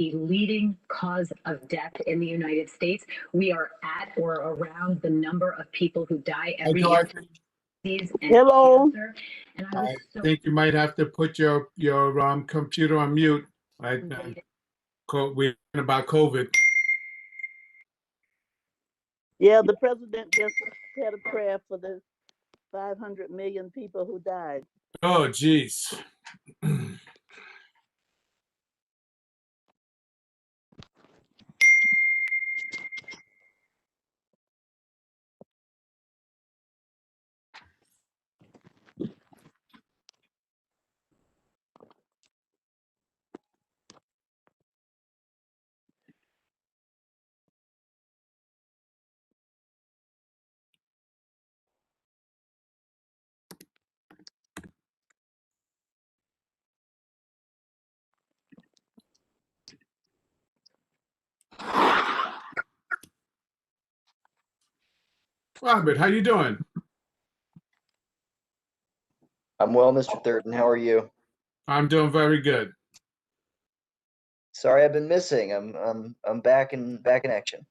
the leading cause of death in the United States. We are at or around the number of people who die every year. Hello. And I think you might have to put your computer on mute. We're about COVID. Yeah, the president just had a prayer for the 500 million people who died. Oh, geez. Robert, how you doing? I'm well, Mr. Thurton. How are you? I'm doing very good. Sorry, I've been missing. I'm back in action.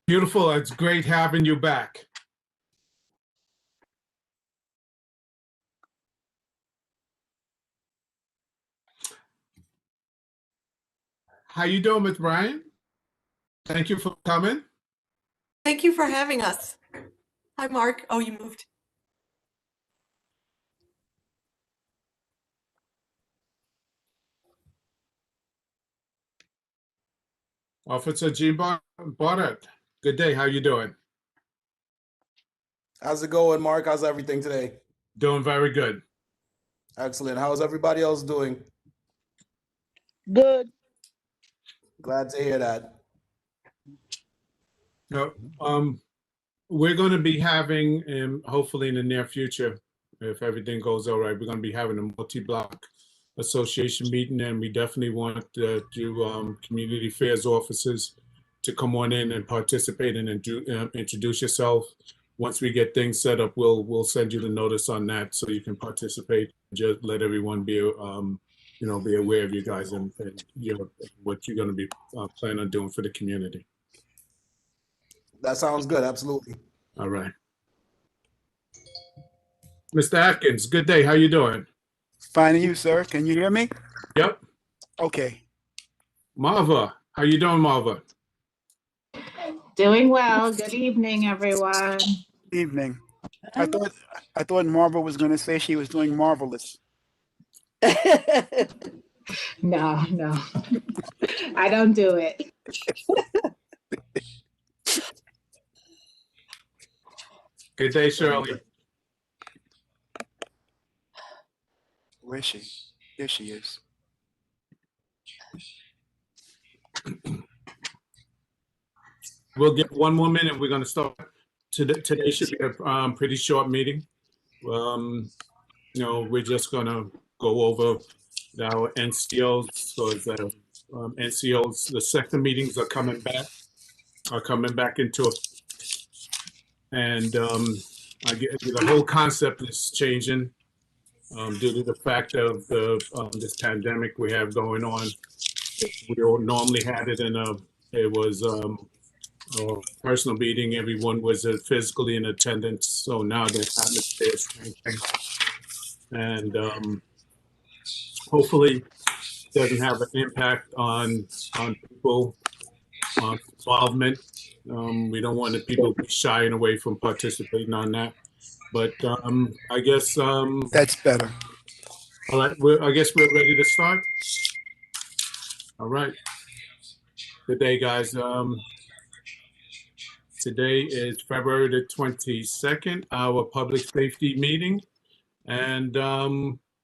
Beautiful. It's great having you back. How you doing, Ms. Brian? Thank you for coming. Thank you for having us. Hi, Mark. Oh, you moved. Officer Gene Barnett. Good day. How you doing? How's it going, Mark? How's everything today? Doing very good. Excellent. How's everybody else doing? Good. Glad to hear that. No, we're going to be having, hopefully in the near future, if everything goes all right, we're going to be having a multi-block association meeting, and we definitely want you community affairs officers to come on in and participate and introduce yourself. Once we get things set up, we'll send you the notice on that so you can participate. Just let everyone be be aware of you guys and what you're going to be planning on doing for the community. That sounds good. Absolutely. All right. Mr. Atkins, good day. How you doing? Fine, and you, sir? Can you hear me? Yep. Okay. Marva, how you doing, Marva? Doing well. Good evening, everyone. Evening. I thought Marva was going to say she was doing marvelous. No, I don't do it. Good day, Shirley. Where is she? There she is. We'll get one more minute. We're going to start. Today should be a pretty short meeting. We're just going to go over our NCOs. So the NCOs, the sector meetings are coming back into it. And the whole concept is changing due to the fact of this pandemic we have going on. We normally had it it was a personal meeting. Everyone was physically in attendance. So now the atmosphere is changing. And hopefully it doesn't have an impact on people, on involvement. We don't want the people to be shying away from participating on that. But I guess that's better. All right, I guess we're ready to start. All right. Good day, guys. Today is February the 22nd, our public safety meeting, and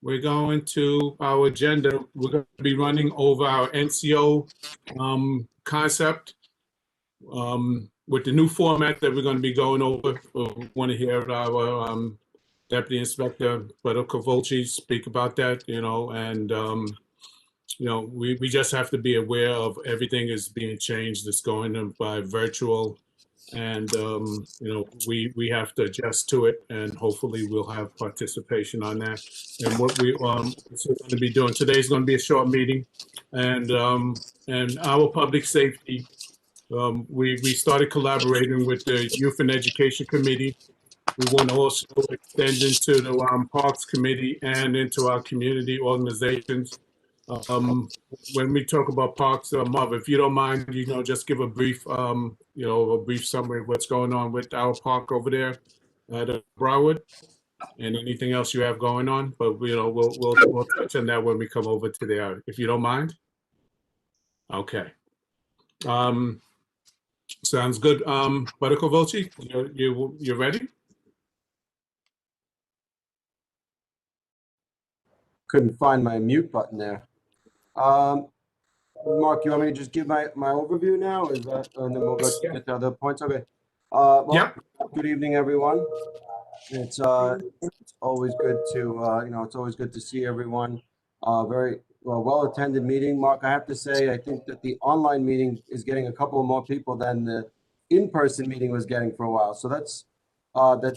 we're going to our agenda. We're going to be running over our NCO concept. With the new format that we're going to be going over, we want to hear our Deputy Inspector Beto Cavolci speak about that, and we just have to be aware of everything is being changed. It's going by virtual, And, we have to adjust to it, and hopefully we'll have participation on that. And what we, going to be doing, today's going to be a short meeting. And our public safety, we started collaborating with the Youth and Education Committee. We want to also extend into the Parks Committee and into our community organizations. When we talk about parks, Marv, if you don't mind, just give a brief, a brief summary of what's going on with our park over there at Broward, and anything else you have going on. But we'll touch on that when we come over to there, if you don't mind. Okay. Sounds good. Butterco Volci, you ready? Couldn't find my mute button there. Mark, you want me to just give my overview now? Is that, and then we'll go get the other points? Okay. Well, Yep. Good evening, everyone. It's always good to, it's always good to see everyone. Very well-attended meeting. Mark, I have to say, I think that the online meeting is getting a couple more people than the in-person meeting was getting for a while. So that's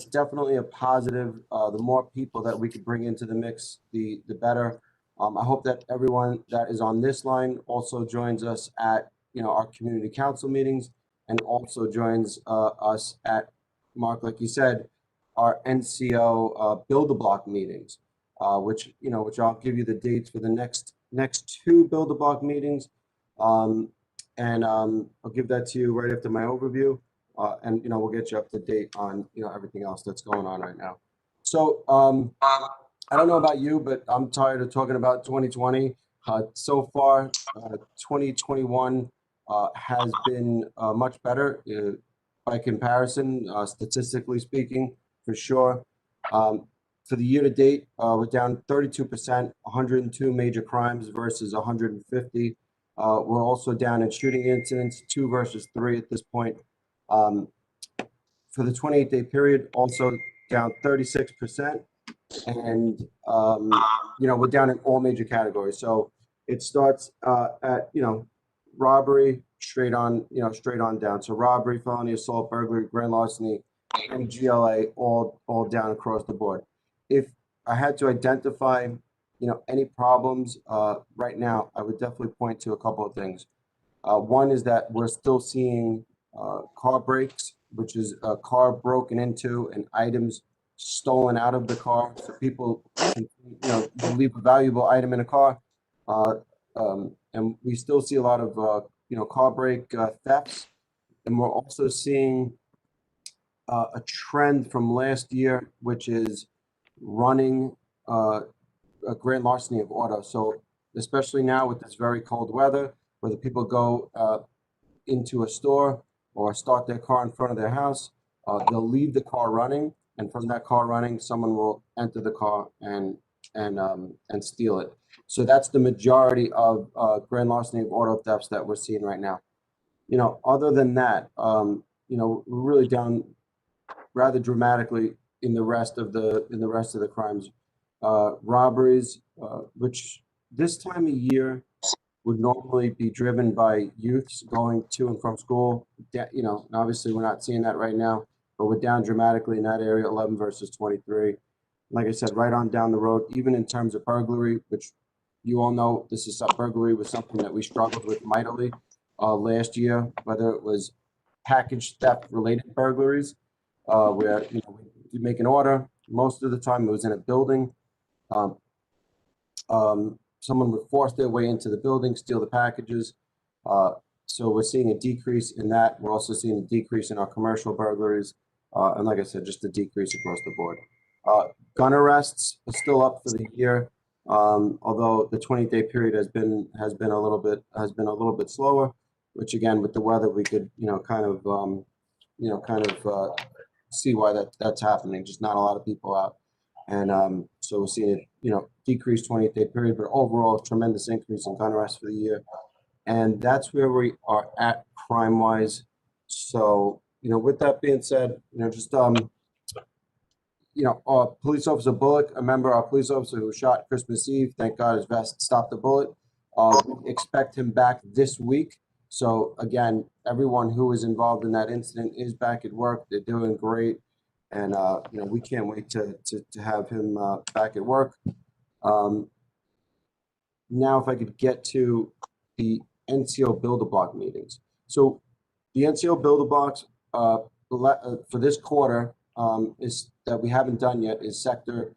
definitely a positive. The more people that we could bring into the mix, the better. I hope that everyone that is on this line also joins us at, our community council meetings, and also joins us at, Mark, like you said, our NCO Build-A-Block meetings, which I'll give you the dates for the next two Build-A-Block meetings. I'll give that to you right after my overview. And we'll get you up to date on everything else that's going on right now. So I don't know about you, but I'm tired of talking about 2020. So far, 2021 has been much better by comparison, statistically speaking, for sure. For the year to date, we're down 32%, 102 major crimes versus 150. We're also down in shooting incidents, 2 versus 3 at this point. For the 28-day period, also down 36%. And, we're down in all major categories. So it starts at, robbery, straight on down. So robbery, felony, assault, burglary, grand larceny, and GLA, all down across the board. If I had to identify, any problems right now, I would definitely point to a couple of things. One is that we're still seeing car breaks, which is a car broken into and items stolen out of the car. So people can, leave a valuable item in a car. And we still see a lot of, car break thefts. And we're also seeing a trend from last year, which is running a grand larceny of auto. So especially now with this very cold weather, whether people go into a store or start their car in front of their house, they'll leave the car running, and from that car running, someone will enter the car and steal it. So that's the majority of grand larceny of auto thefts that we're seeing right now. Other than that, we're really down rather dramatically in the rest of the crimes. Robberies, which this time of year would normally be driven by youths going to and from school. Obviously we're not seeing that right now, but we're down dramatically in that area, 11 versus 23. Like I said, right on down the road, even in terms of burglary, which you all know, burglary was something that we struggled with mightily last year, whether it was package theft related burglaries, where you make an order. Most of the time it was in a building. Someone would force their way into the building, steal the packages. So we're seeing a decrease in that. We're also seeing a decrease in our commercial burglaries. And like I said, just a decrease across the board. Gun arrests are still up for the year, although the 20-day period has been a little bit slower. Which again, with the weather, we could see why that's happening. Just not a lot of people out, and so we're seeing it decrease 28-day period, but overall tremendous increase in gun arrests for the year, and that's where we are at crime wise. So with that being said, our police officer Bullock, a member of our police officer who was shot Christmas Eve, thank God his vest stopped the bullet. We expect him back this week So again, everyone who was involved in that incident is back at work. They're doing great. And, you know, we can't wait to have him back at work. Now, if I could get to the NCO Build-A-Block meetings. So the NCO Build-A-Blocks for this quarter is that we haven't done yet is Sector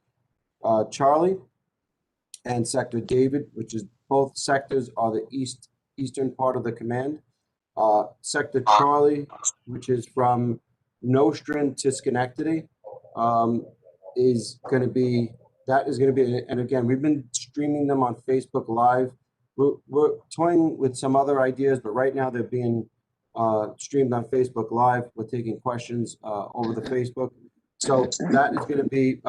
Charlie and Sector David, which is both sectors are the eastern part of the command. Sector Charlie, which is from Nostrand to Schenectady, is going to be, and again, we've been streaming them on Facebook Live. We're toying with some other ideas, but right now they're being streamed on Facebook Live. We're taking questions over the Facebook. So that is going to be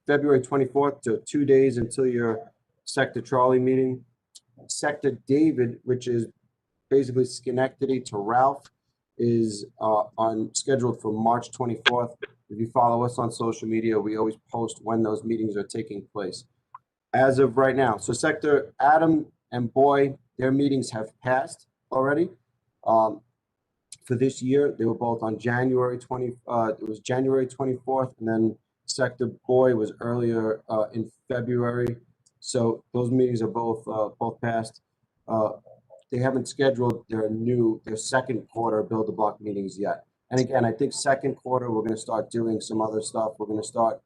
February 24th, so 2 days until your Sector Charlie meeting. Sector David, which is basically Schenectady to Ralph, is scheduled for March 24th. If you follow us on social media, we always post when those meetings are taking place. As of right now, so Sector Adam and Boy, their meetings have passed already. For this year, they were both on January 24th, and then Sector Boy was earlier in February. So those meetings are both passed. They haven't scheduled their second quarter Build-A-Block meetings yet. And again, I think second quarter, we're going to start doing some other stuff. We're going to start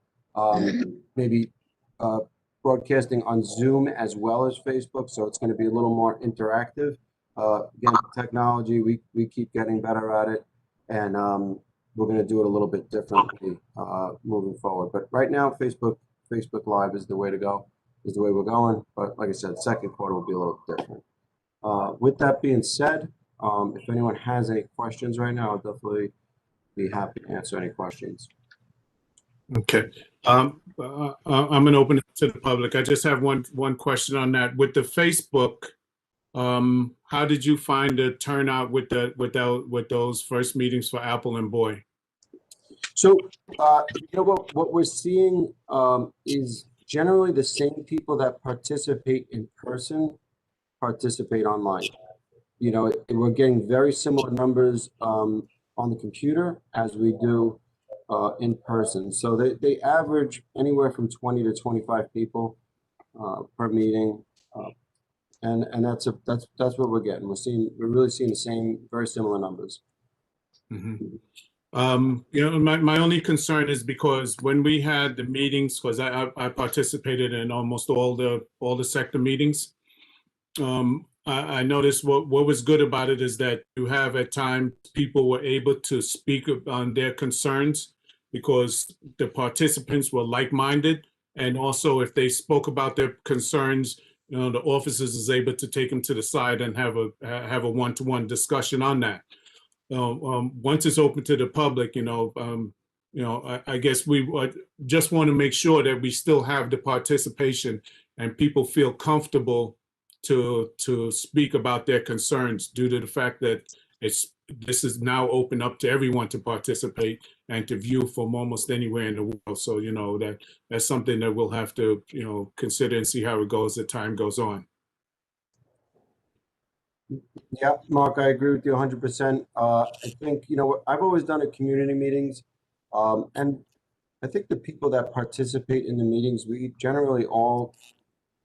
maybe broadcasting on Zoom as well as Facebook. So it's going to be a little more interactive. Again, technology, we keep getting better at it. And we're going to do it a little bit differently moving forward. But right now, Facebook Live is the way to go, is the way we're going. But like I said, second quarter will be a little different. With that being said, if anyone has any questions right now, I'll definitely be happy to answer any questions. Okay. I'm going to open it to the public. I just have one question on that. With the Facebook, how did you find the turnout with those first meetings for Apple and Boy? So, you know what we're seeing is generally the same people that participate in person participate online. You know, we're getting very similar numbers on the computer as we do in person. So they average anywhere from 20 to 25 people per meeting, and that's what we're getting. We're really seeing the same, very similar numbers. Mm-hmm. You know, my only concern is because when we had the meetings, because I participated in almost all the sector meetings. I noticed what was good about it is that you have at times people were able to speak on their concerns because the participants were like-minded, and also if they spoke about their concerns, you know, the officers is able to take them to the side and have a one-to-one discussion on that. Once it's open to the public, I guess we just want to make sure that we still have the participation and people feel comfortable to speak about their concerns due to the fact that this is now open up to everyone to participate and to view from almost anywhere in the world. So, you know, that's something that we'll have to, you know, consider and see how it goes as time goes on. Yeah, Mark, I agree with you 100%. I think, you know, I've always done at community meetings, and I think the people that participate in the meetings, we generally all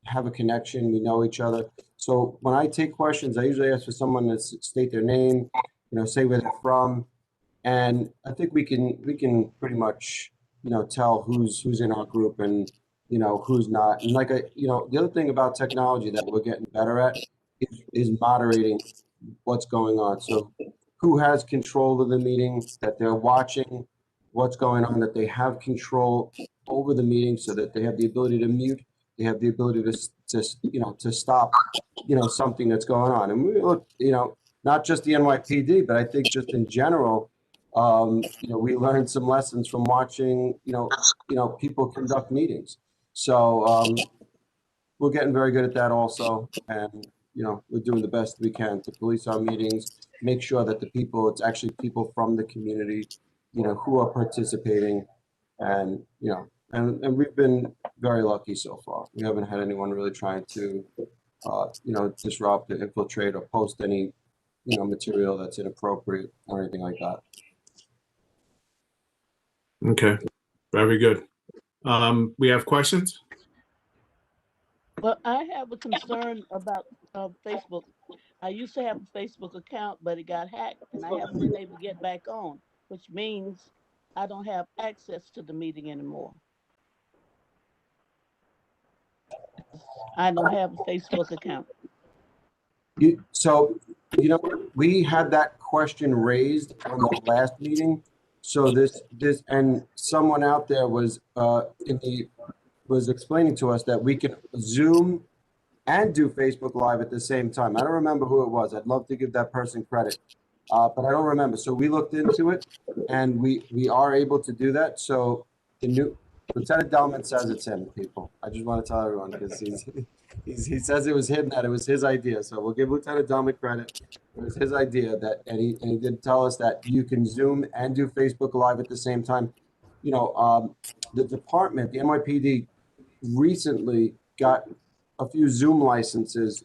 have a connection. We know each other. So when I take questions, I usually ask for someone to state their name, you know, say where they're from, and I think we can pretty much, you know, tell who's in our group and, you know, who's not. And like you know, the other thing about technology that we're getting better at is moderating what's going on. So who has control of the meeting, that they're watching what's going on, that they have control over the meeting so that they have the ability to mute, they have the ability to stop, you know, something that's going on. And we look, you know, not just the NYPD, but I think just in general, you know, we learned some lessons from watching, you know, people conduct meetings. So we're getting very good at that also. And, you know, we're doing the best we can to police our meetings, make sure that it's actually people from the community, you know, who are participating. And, you know, and we've been very lucky so far. We haven't had anyone really trying to, you know, disrupt or infiltrate or post any material that's inappropriate or anything like that. Okay, very good. We have questions? Well, I have a concern about Facebook. I used to have a Facebook account, but it got hacked and I haven't been able to get back on, which means I don't have access to the meeting anymore. I don't have a Facebook account. So, we had that question raised on the last meeting. So this, and someone out there was, was explaining to us that we can Zoom and do Facebook Live at the same time. I don't remember who it was. I'd love to give that person credit, but I don't remember. So we looked into it, and we are able to do that. So the new Lieutenant Delman says it's him, people. I just want to tell everyone because he says it was him, that it was his idea. So we'll give Lieutenant Delman credit. It was his idea that, and he did tell us that you can Zoom and do Facebook Live at the same time. The department, the NYPD, recently got a few Zoom licenses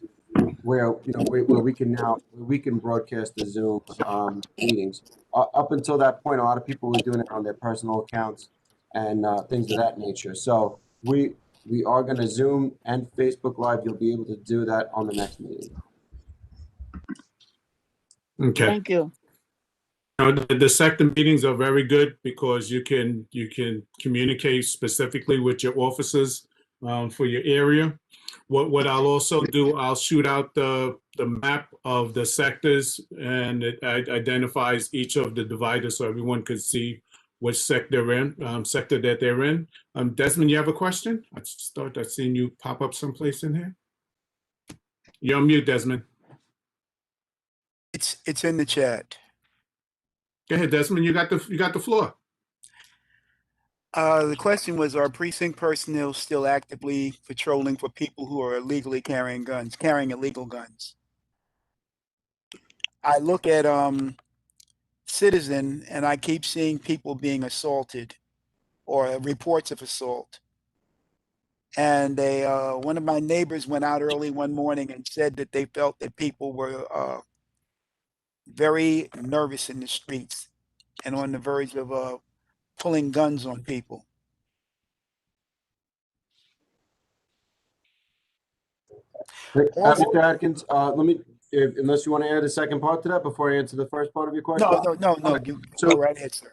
where we can broadcast the Zoom meetings. Up until that point, a lot of people were doing it on their personal accounts and things of that nature. So we are going to Zoom and Facebook Live. You'll be able to do that on the next meeting. Okay. Thank you. The sector meetings are very good because you can communicate specifically with your officers for your area. What I'll also do, I'll shoot out the map of the sectors, and it identifies each of the dividers so everyone can see which sector that they're in. Desmond, you have a question? I just thought I'd seen you pop up someplace in here. You're on mute, Desmond. It's in the chat. Go ahead, Desmond. You got the floor. The question was, are precinct personnel still actively patrolling for people who are illegally carrying illegal guns? I look at Citizen and I keep seeing people being assaulted or reports of assault. And one of my neighbors went out early one morning and said that they felt that people were very nervous in the streets and on the verge of pulling guns on people. Mr. Atkins, let me, unless you want to add a second part to that before I answer the first part of your question. No. You go right ahead, sir.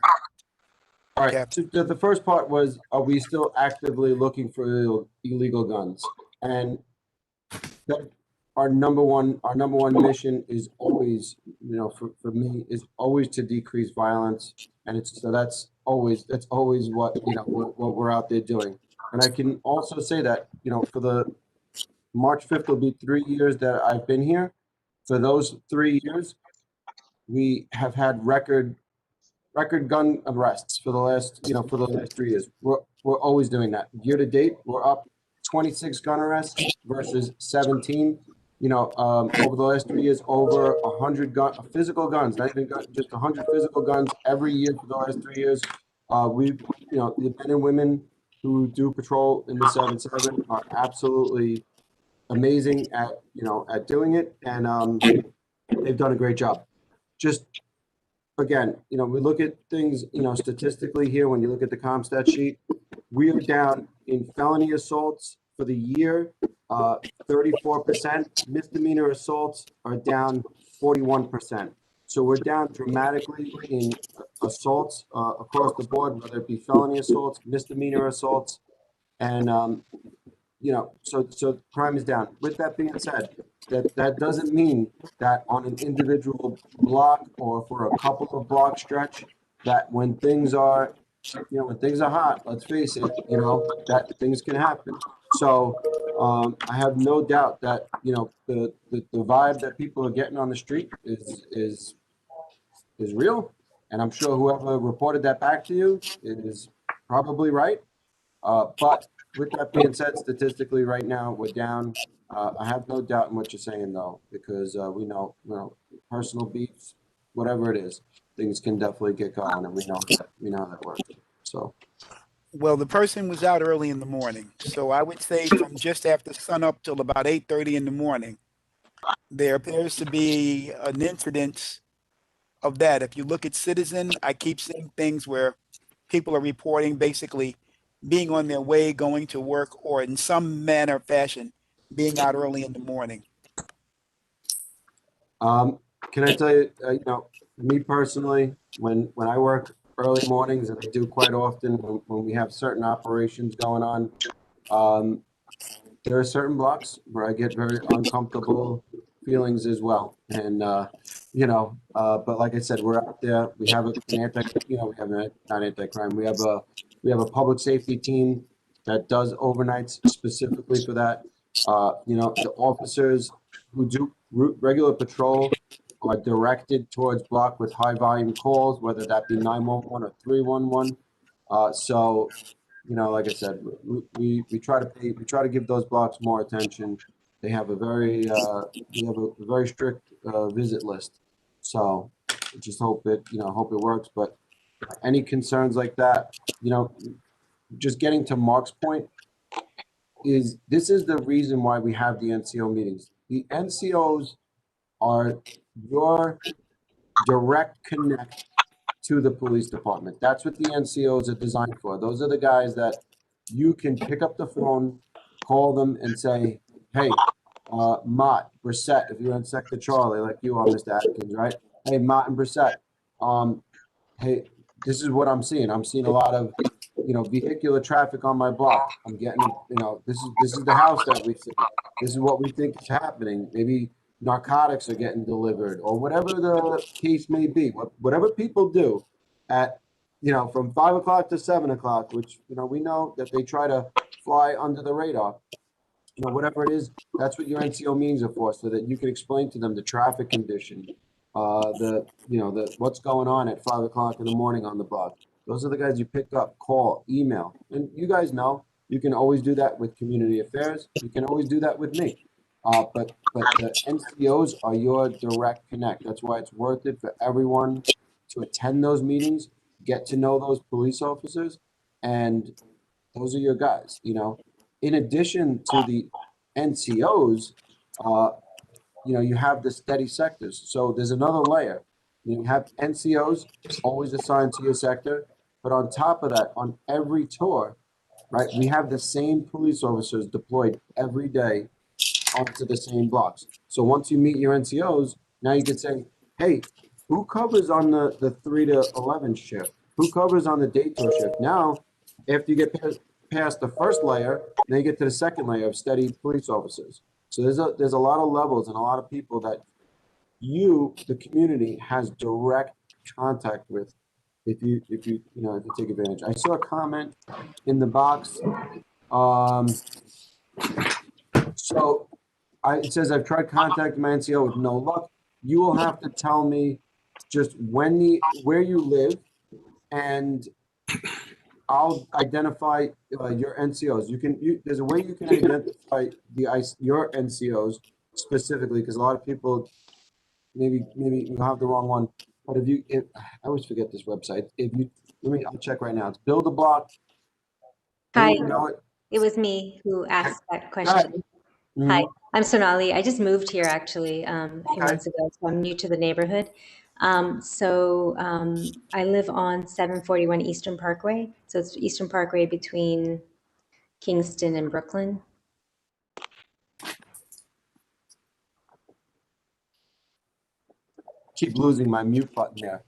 All right. So the first part was, are we still actively looking for illegal guns? And that our number one mission is always, for me, is always to decrease violence. And that's always what, what we're out there doing. And I can also say that, for the March 5th will be 3 years that I've been here. For those 3 years, we have had record gun arrests for the last 3 years. We're always doing that. Year to date, we're up 26 gun arrests versus 17. Over the last 3 years, over 100 physical guns, not even just 100 physical guns every year for the last 3 years. We've, the men and women who do patrol in the 7-7 are absolutely amazing at doing it, and they've done a great job. Just again, we look at things, statistically here. When you look at the CompStat sheet, we are down in felony assaults for the year, 34%. Misdemeanor assaults are down 41%. So we're down dramatically in assaults across the board, whether it be felony assaults, misdemeanor assaults, and so crime is down. With that being said, that doesn't mean that on an individual block or for a couple of block stretch, that when things are hot, let's face it, that things can happen. So I have no doubt that the vibe that people are getting on the street is real, and I'm sure whoever reported that back to you is probably right. But with that being said, statistically right now we're down. I have no doubt in what you're saying though, because we know, personal beefs, whatever it is, things can definitely get going, and we know that works. So. Well, the person was out early in the morning, so I would say from just after sun up till about 8:30 in the morning, there appears to be an incidence of that. If you look at Citizen, I keep seeing things where people are reporting basically being on their way, going to work, or in some manner or fashion, being out early in the morning. Can I tell you, you know, me personally, when I work early mornings, and I do quite often when we have certain operations going on, there are certain blocks where I get very uncomfortable feelings as well. And, you know, but like I said, we're out there, we have an not anti-crime, we have a public safety team that does overnights specifically for that. You know, the officers who do regular patrol are directed towards block with high volume calls, whether that be 911 or 311. So, you know, like I said, we try to give those blocks more attention. They have a very strict visit list. So just hope it works. But any concerns like that, you know, just getting to Mark's point, this is the reason why we have the NCO meetings. The NCOs are your direct connect to the police department. That's what the NCOs are designed for. Those are the guys that you can pick up the phone, call them and say, hey, Mott, Brissett, if you're in Sector Charlie, like you are, Mr. Atkins, right? Hey, Mott and Brissett, hey, this is what I'm seeing. I'm seeing a lot of, you know, vehicular traffic on my block. I'm getting, you know, this is the house that we see. This is what we think is happening. Maybe narcotics are getting delivered or whatever the case may be. Whatever people do at, you know, from 5 o'clock to 7 o'clock, which, you know, we know that they try to fly under the radar. You know, whatever it is, that's what your NCO meetings are for, so that you can explain to them the traffic condition, what's going on at 5 o'clock in the morning on the block. Those are the guys you pick up, call, email. And you guys know you can always do that with community affairs. You can always do that with me. But the NCOs are your direct connect. That's why it's worth it for everyone to attend those meetings, get to know those police officers, and those are your guys, you know. In addition to the NCOs, you know, you have the steady sectors. So there's another layer. You have NCOs always assigned to your sector, but on top of that, on every tour, right, we have the same police officers deployed every day onto the same blocks. So once you meet your NCOs, now you can say, hey, who covers on the 3 to 11 shift? Who covers on the day tour shift? Now, after you get past the first layer, then you get to the second layer of steady police officers. So there's a lot of levels and a lot of people that the community, has direct contact with if you take advantage. I saw a comment in the box. So it says, I've tried contacting my NCO with no luck. You will have to tell me just where you live, and I'll identify your NCOs. There's a way you can identify your NCOs specifically, because a lot of people maybe you have the wrong one. But I always forget this website. I'll check right now. It's Build a Block. Hi, You know it was me who asked that question. Hi, I'm Sonali. I just moved here actually a few months ago, so I'm new to the neighborhood. I live on 741 Eastern Parkway. So it's Eastern Parkway between Kingston and Brooklyn. Keep losing my mute button there.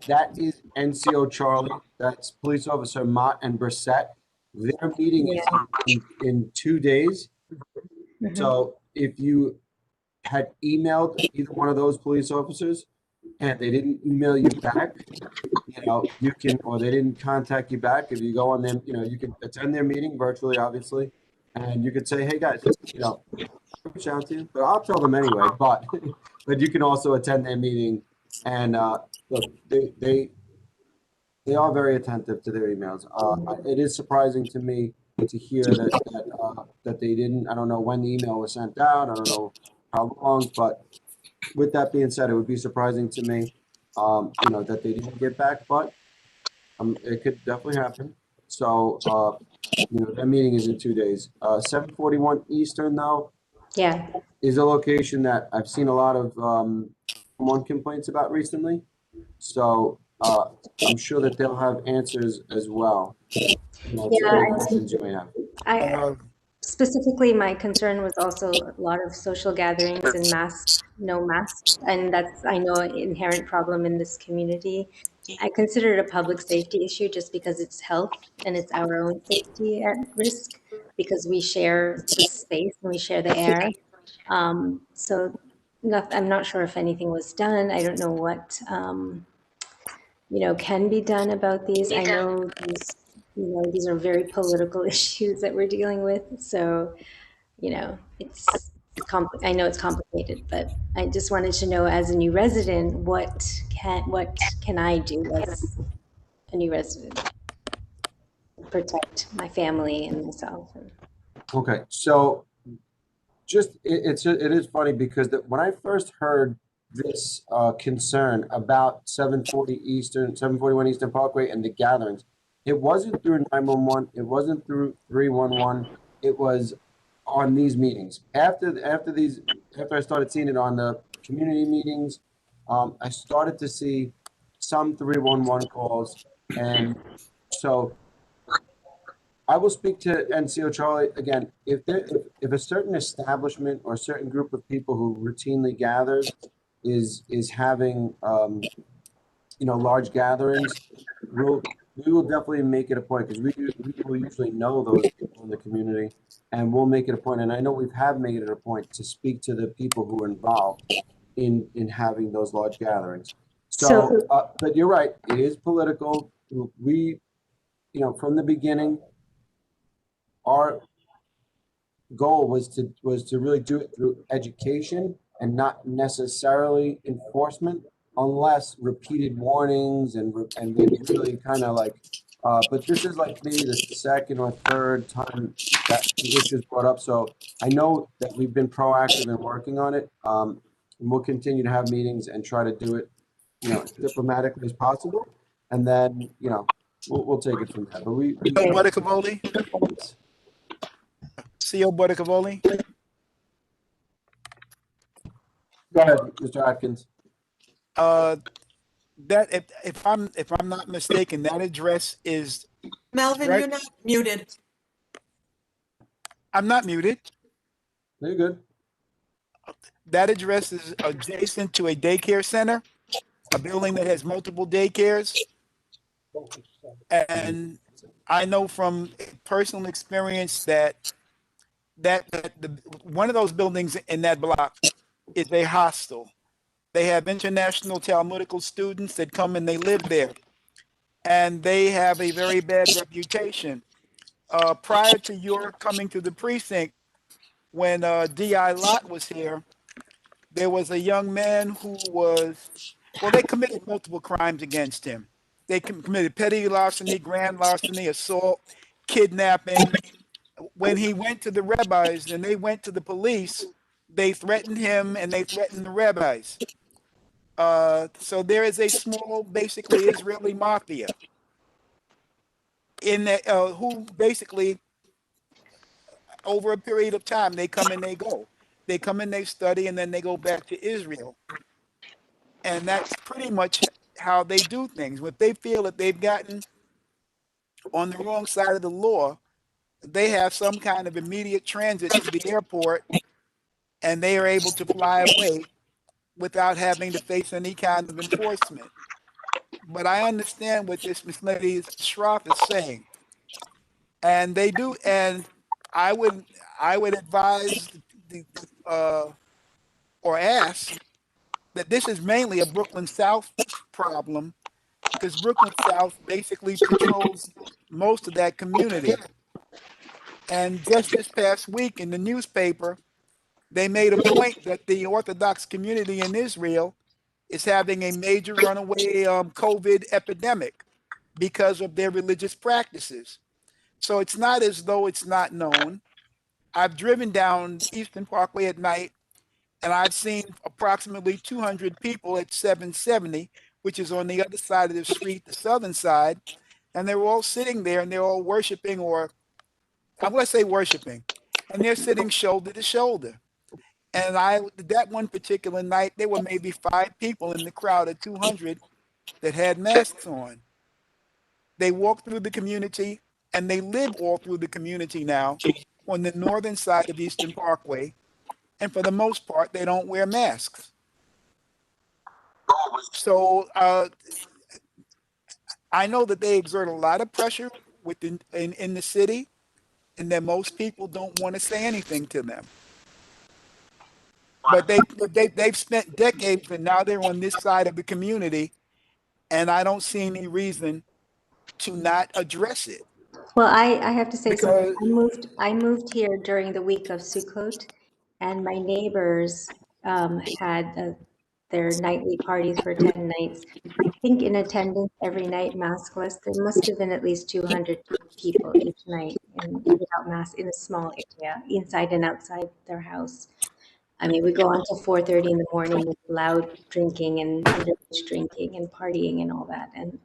That is NCO Charlie. That's Police Officer Mott and Brissett. Their meeting is in 2 days. Mhm. So if you had emailed either one of those police officers and they didn't email you back, you know, you can, or they didn't contact you back, if you go on them, you know, you can attend their meeting virtually, obviously, and you could say, hey guys, you know, reach out to you, but I'll tell them anyway, but you can also attend their meeting, and look, they are very attentive to their emails. It is surprising to me to hear that they didn't. I don't know when the email was sent out. I don't know how long, but with that being said, it would be surprising to me, you know, that they didn't get back. But it could definitely happen. So, you know, that meeting is in 2 days. 7:41 Eastern, though. Yeah. is a location that I've seen a lot of one complaints about recently. So I'm sure that they'll have answers as well. You know, to Yeah, any questions you may have. I specifically, my concern was also a lot of social gatherings and no masks, and that's, I know, an inherent problem in this community. I consider it a public safety issue just because it's health and it's our own safety at risk because we share the space and we share the air. So I'm not sure if anything was done. I don't know what can be done about these. I know these are very political issues that we're dealing with. So, I know it's complicated, but I just wanted to know, as a new resident, what can I do as a new resident to protect my family and myself? Okay, so it is funny because when I first heard this concern about 741 Eastern Parkway and the gatherings, it wasn't through 911, it wasn't through 311, it was on these meetings. After I started seeing it on the community meetings, I started to see some 311 calls, and so I will speak to NCO Charlie again. If a certain establishment or a certain group of people who routinely gathers is having large gatherings, we will definitely make it a point because we will usually know those people in the community, and we'll make it a point. And I know we have made it a point to speak to the people who are involved in having those large gatherings. So, but you're right, it is political. We, from the beginning, our goal was to really do it through education and not necessarily enforcement, unless repeated warnings and we really kind of like. But this is like maybe the second or third time that the issue is brought up. So I know that we've been proactive in working on it. And we'll continue to have meetings and try to do it, diplomatically as possible. And then, we'll take it from there. But we Buddicavoli? CO Buddicavoli? Go ahead, Mr. Atkins. That if I'm not mistaken, that address is Melvin, right? you're not muted. I'm not muted. You're good. That address is adjacent to a daycare center, a building that has multiple daycares. And I know from personal experience that one of those buildings in that block is a hostel. They have international Talmudical students that come and they live there, and they have a very bad reputation. Prior to your coming to the precinct, when D.I. Lott was here, there was a young man who they committed multiple crimes against him. They committed petty larceny, grand larceny, assault, kidnapping. When he went to the rabbis and they went to the police, they threatened him and they threatened the rabbis. So there is a small, basically Israeli mafia in that, who basically, over a period of time, they come and they go. They come and they study, and then they go back to Israel. And that's pretty much how they do things. If they feel that they've gotten on the wrong side of the law, they have some kind of immediate transit to the airport, and they are able to fly away without having to face any kind of enforcement. But I understand what this Miss Lady Schroff is saying, and they do. And I would advise or ask that this is mainly a Brooklyn South problem, because Brooklyn South basically controls most of that community. And just this past week in the newspaper, they made a point that the Orthodox community in Israel is having a major runaway COVID epidemic because of their religious practices. So it's not as though it's not known. I've driven down Eastern Parkway at night, and I've seen approximately 200 people at 770, which is on the other side of the street, the southern side, and they're all sitting there and they're all worshiping, or I'm going to say worshiping, and they're sitting shoulder to shoulder. And that one particular night, there were maybe 5 people in the crowd of 200 that had masks on. They walk through the community and they live all through the community now on the northern side of Eastern Parkway. And for the most part, they don't wear masks. So I know that they exert a lot of pressure in the city, and that most people don't want to say anything to them. But they've spent decades, and now they're on this side of the community, and I don't see any reason to not address it. Well, I have to say Because- something. I moved here during the week of Sukkot, and my neighbors had their nightly parties for 10 nights. I think in attendance every night, maskless, there must have been at least 200 people each night and without masks in a small area, inside and outside their house. I mean, we go on till 4:30 in the morning with loud drinking and underage drinking and partying and all that. And,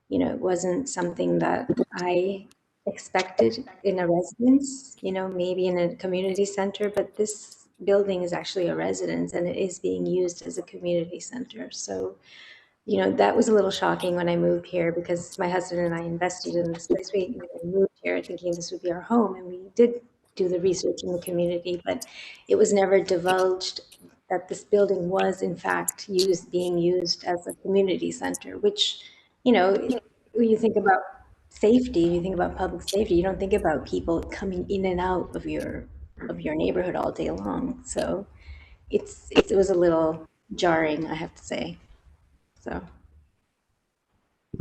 you know, it wasn't something that I expected in a residence, you know, maybe in a community center, but this building is actually a residence and it is being used as a community center. So, you know, that was a little shocking when I moved here because my husband and I invested in this place. We moved here thinking this would be our home, and we did do the research in the community, but it was never divulged that this building was in fact being used as a community center, which, you know, when you think about safety, you think about public safety, you don't think about people coming in and out of your neighborhood all day long. So it was a little jarring, I have to say. So.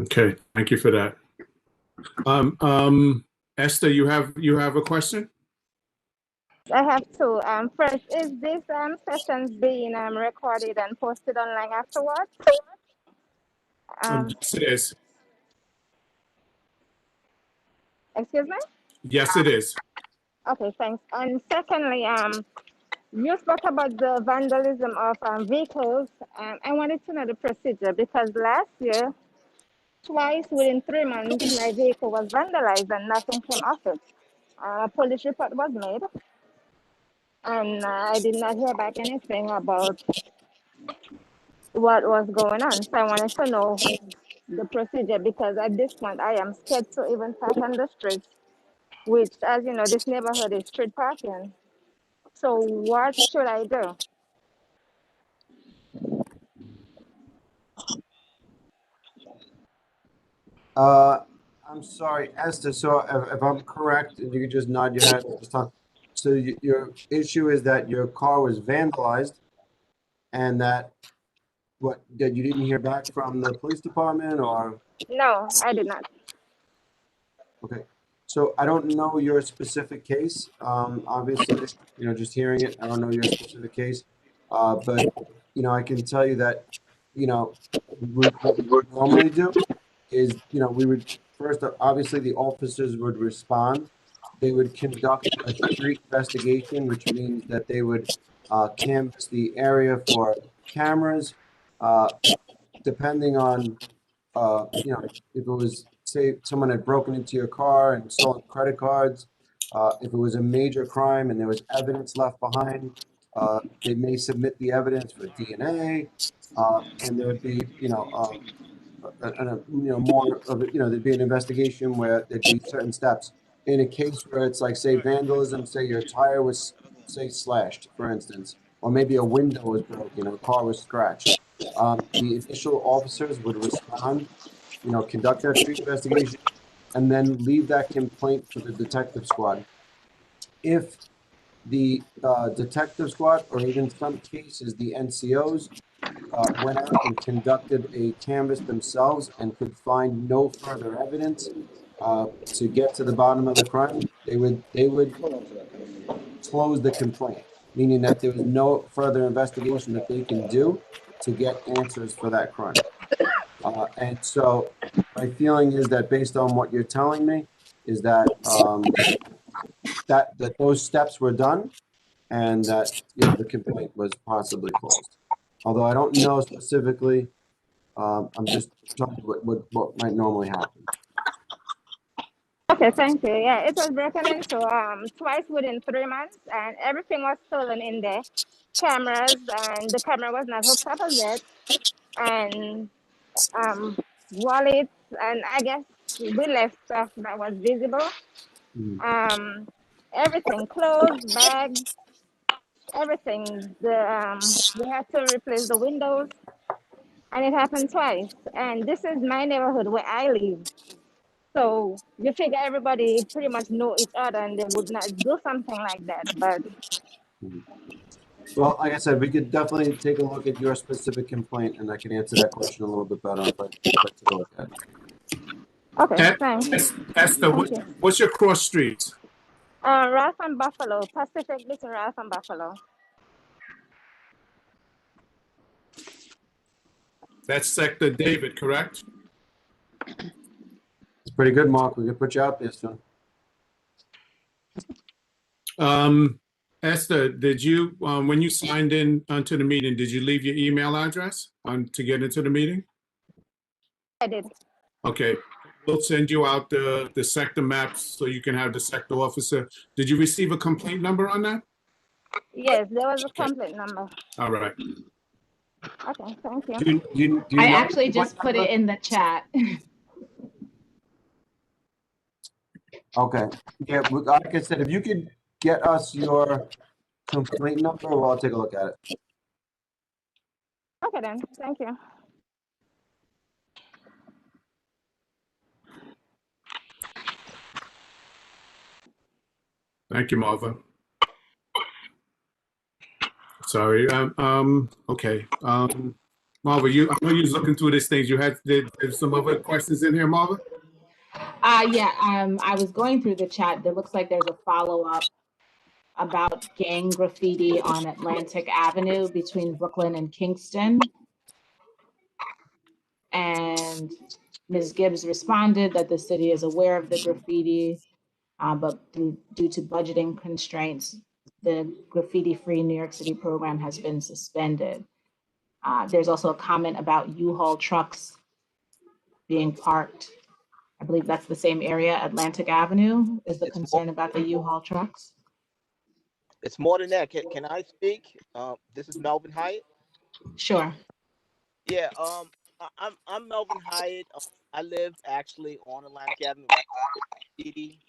Okay, thank you for that. Esther, you have a question? I have two. First, is this sessions being recorded and posted online afterwards? Yes, it is. Excuse me? Yes, it is. Okay, thanks. And secondly, you spoke about the vandalism of vehicles. I wanted to know the procedure because last year, twice within 3 months, my vehicle was vandalized and nothing came of it. A police report was made, and I did not hear back anything about what was going on. So I wanted to know the procedure because at this point, I am scared to even park on the street, which, as you know, this neighborhood is street parking. So what should I do? I'm sorry, Esther. So if I'm correct, and you could just nod your head. Just talk. So your issue is that your car was vandalized, and that you didn't hear back from the police department, or? No, I did not. Okay. So I don't know your specific case. Obviously, you know, just hearing it, I don't know your specific case. But you know, I can tell you that, you know, what we would normally do is, you know, we would first, obviously the officers would respond. They would conduct a street investigation, which means that they would canvass the area for cameras, depending on, you know, if it was, say, someone had broken into your car and stolen credit cards, if it was a major crime and there was evidence left behind, they may submit the evidence for DNA, and there would be, you know, more of it, you know, there'd be an investigation where there'd be certain steps. In a case where it's like, say, vandalism, say your tire was, say, slashed, for instance, or maybe a window was broken, a car was scratched. The initial officers would respond, you know, conduct that street investigation, and then leave that complaint for the detective squad. If the detective squad, or even some cases, the NCOs, went out and conducted a canvass themselves and could find no further evidence to get to the bottom of the crime, they would close the complaint, meaning that there was no further investigation that they can do to get answers for that crime. And so my feeling is that based on what you're telling me is that that those steps were done and that, you know, the complaint was possibly closed. Although I don't know specifically, I'm just talking what might normally happen. Okay, thank you. Yeah, it was broken into twice within 3 months, and everything was stolen in there. cameras, and the camera was not hooked up as yet, and wallets, and I guess we left stuff that was visible. Everything, clothes, bags, everything. We had to replace the windows, and it happened twice. And this is my neighborhood where I live. So you figure everybody pretty much know each other, and they would not do something like that. But Well, like I said, we could definitely take a look at your specific complaint, and I can answer that question a little bit better if I take a look at it. okay, thanks. Esther, Thank you. what's your cross streets? Ralph and Buffalo, Pacific between Ralph and Buffalo. That's Sector David, correct? It's pretty good, Mark. We could put you out there soon. Esther, did you, when you signed in onto the meeting, did you leave your email address to get into the meeting? I did. Okay, we'll send you out the sector maps so you can have the sector officer. Did you receive a complaint number on that? Yes, there was a complaint number. All right. Okay, thank you. Do you I know actually what just put number? it in the chat. Okay. Yeah, like I said, if you could get us your complaint number, well, I'll take a look at it. Okay then, thank you. Thank you, Marva. Sorry. Okay. Marva, I know you was looking through these things. There's some other questions in here, Marva? Yeah, I was going through the chat. There looks like there's a follow-up about gang graffiti on Atlantic Avenue between Brooklyn and Kingston. And Ms. Gibbs responded that the city is aware of the graffiti, but due to budgeting constraints, the graffiti-free New York City program has been suspended. There's also a comment about U-Haul trucks being parked. I believe that's the same area, Atlantic Avenue, is the concern about the U-Haul trucks. It's more than that. Can I speak? This is Melvin Hyatt. Sure. Yeah. I'm Melvin Hyatt. I live actually on Atlantic Avenue, city,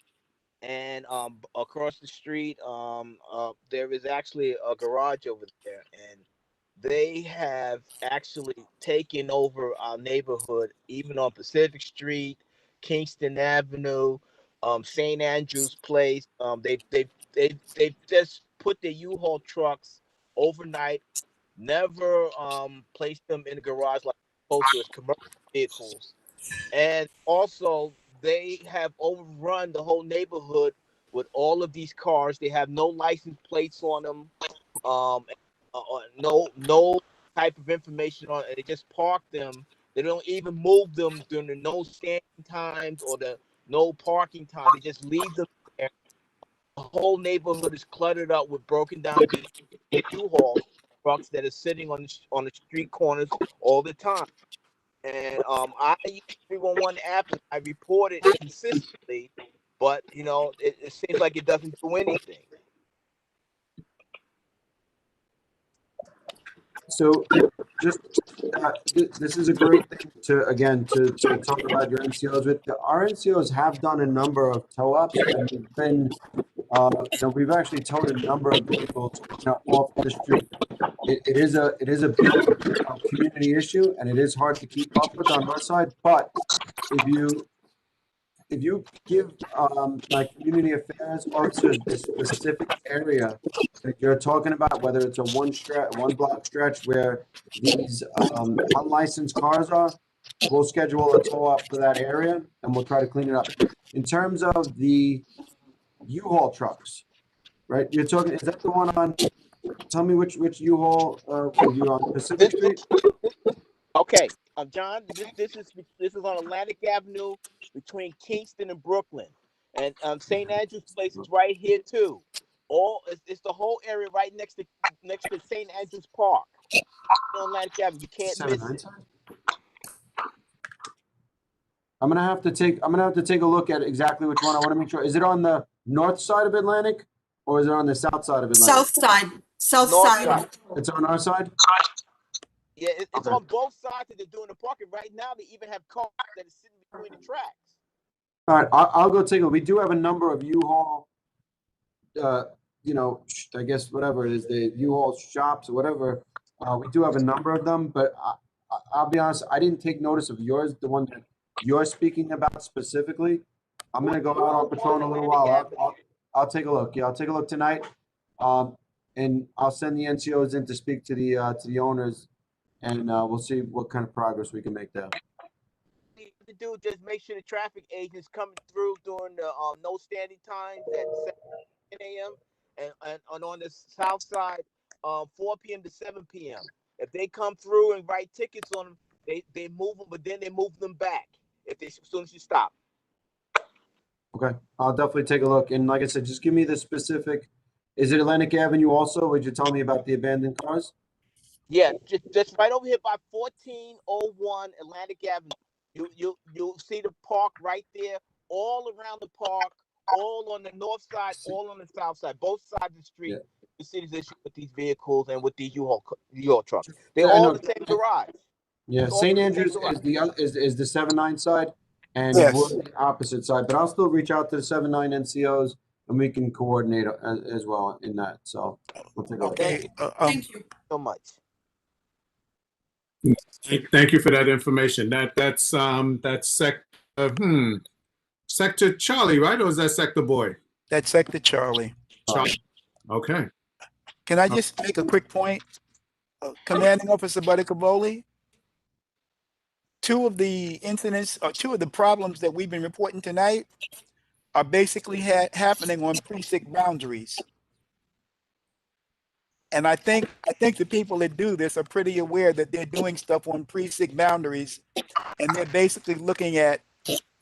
and across the street, there is actually a garage over there, and they have actually taken over our neighborhood, even on Pacific Street, Kingston Avenue, St. Andrew's Place. They've just put their U-Haul trucks overnight, never placed them in the garage like supposed to as commercial vehicles. And also they have overrun the whole neighborhood with all of these cars. They have no license plates on them, no type of information on it. They just park them. They don't even move them during the no standing times or the no parking time. They just leave them there. The whole neighborhood is cluttered up with broken down U-Haul trucks that are sitting on the street corners all the time. And I use 311 app. I report it consistently, but it seems like it doesn't do anything. So just this is a great thing to talk about your NCOs with. Our NCOs have done a number of tow-ups, and we've been we've actually towed a number of vehicles off the street. It is a big community issue, and it is hard to keep up with on our side. But if you give like community affairs officers this specific area that you're talking about, whether it's a one block stretch where these unlicensed cars are, we'll schedule a tow up for that area and we'll try to clean it up. In terms of the U-Haul trucks, right? You're talking, is that the one on, tell me which U-Haul you're on Pacific Street? Okay, John, this is on Atlantic Avenue between Kingston and Brooklyn, and St. Andrew's Place is right here too. It's the whole area right next to St. Andrew's Park on Atlantic Avenue. You can't miss it. I'm gonna have to take a look at exactly which one. I want to make sure. Is it on the north side of Atlantic, or is it on the south side of Atlantic? South North side. side. It's on our side? Yeah, it's Okay. on both sides that they're doing the parking. Right now, they even have cars that are sitting between the tracks. All right, I'll go take a look. We do have a number of U-Haul, you know, I guess whatever it is, the U-Haul shops or whatever. We do have a number of them, but I'll be honest, I didn't take notice of yours, the one that you're speaking about specifically. I'm gonna go out on patrol in a little while. I'll take a look. Yeah, I'll take a look tonight. And I'll send the NCOs in to speak to the owners, and we'll see what kind of progress we can make there. To do just make sure the traffic agents coming through during the no standing times at 7 a.m. and on the south side, 4 p.m. to 7 p.m. If they come through and write tickets on them, they move them, but then they move them back if they as soon as you stop. Okay, I'll definitely take a look. And like I said, just give me the specific. Is it Atlantic Avenue also? Would you tell me about the abandoned cars? Yeah, just right over here by 1401 Atlantic Avenue. You'll see the park right there, all around the park, all on the north side, all on the south side, both sides of the street. Yeah. You see these issues with these vehicles and with these U-Haul trucks. They're all the same garage. Yeah, St. Andrews is the 7-9 side, and Yes. we're the opposite side. But I'll still reach out to the 7-9 NCOs, and we can coordinate as well in that. So we'll take a look. Okay. Thank you So much. Thank you for that information. That's Sector Charlie, right? Or is that Sector Boy? That's Sector Charlie. Charlie. Okay. Can I just make a quick point? Commanding Officer Buddy Cavoli, two of the incidents or two of the problems that we've been reporting tonight are basically happening on precinct boundaries. And I think the people that do this are pretty aware that they're doing stuff on precinct boundaries, and they're basically looking at,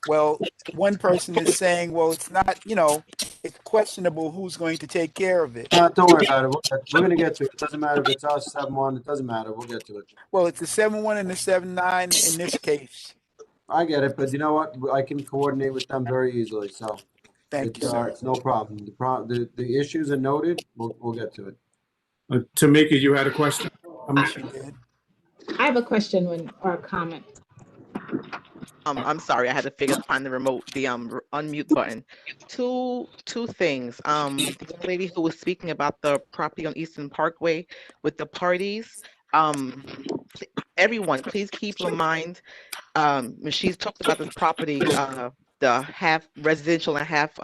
well, one person is saying, well, it's not, you know, it's questionable who's going to take care of it. Don't worry about it. We're going to get to it. It doesn't matter if it's us, 7-1. It doesn't matter. We'll get to it. Well, it's the 7-1 and the 7-9 in this case. I get it, but you know what? I can coordinate with them very easily. So Thank you, sir. It's no problem. The issues are noted. We'll get to it. Tamika, you had a question? I have a question or a comment. I'm sorry, I had to find the remote, the unmute button. Two things. The young lady who was speaking about the property on Eastern Parkway with the parties. Everyone, please keep in mind, when she's talked about this property, the half residential and half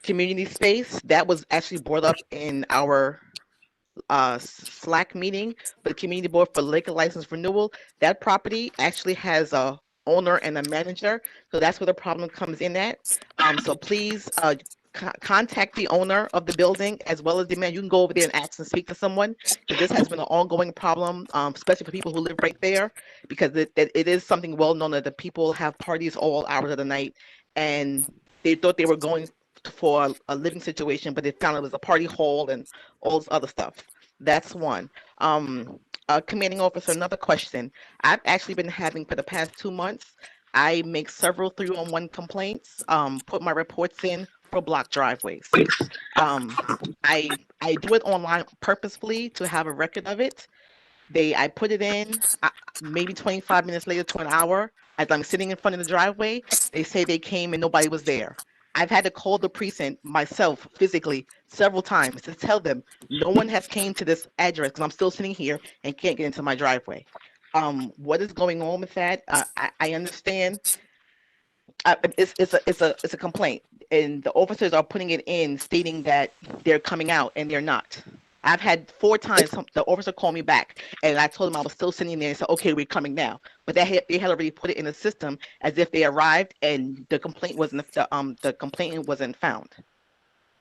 community space, that was actually brought up in our Slack meeting for the community board for liquor license renewal. That property actually has a owner and a manager, so that's where the problem comes in at. So please contact the owner of the building as well as the man. You can go over there and ask and speak to someone, because this has been an ongoing problem, especially for people who live right there, because it is something well known that the people have parties all hours of the night, and they thought they were going for a living situation, but they found it was a party hall and all this other stuff. That's one. Commanding officer, another question. I've actually been having for the past 2 months, I make several 3-on-1 complaints, put my reports in for blocked driveways. I do it online purposefully to have a record of it. I put it in, maybe 25 minutes later to an hour, as I'm sitting in front of the driveway, they say they came and nobody was there. I've had to call the precinct myself physically several times to tell them no one has came to this address because I'm still sitting here and can't get into my driveway. What is going on with that? I understand. It's a complaint, and the officers are putting it in, stating that they're coming out, and they're not. I've had 4 times the officer called me back, and I told them I was still sitting there and said, okay, we're coming now. But they had already put it in the system as if they arrived and the complaint wasn't found,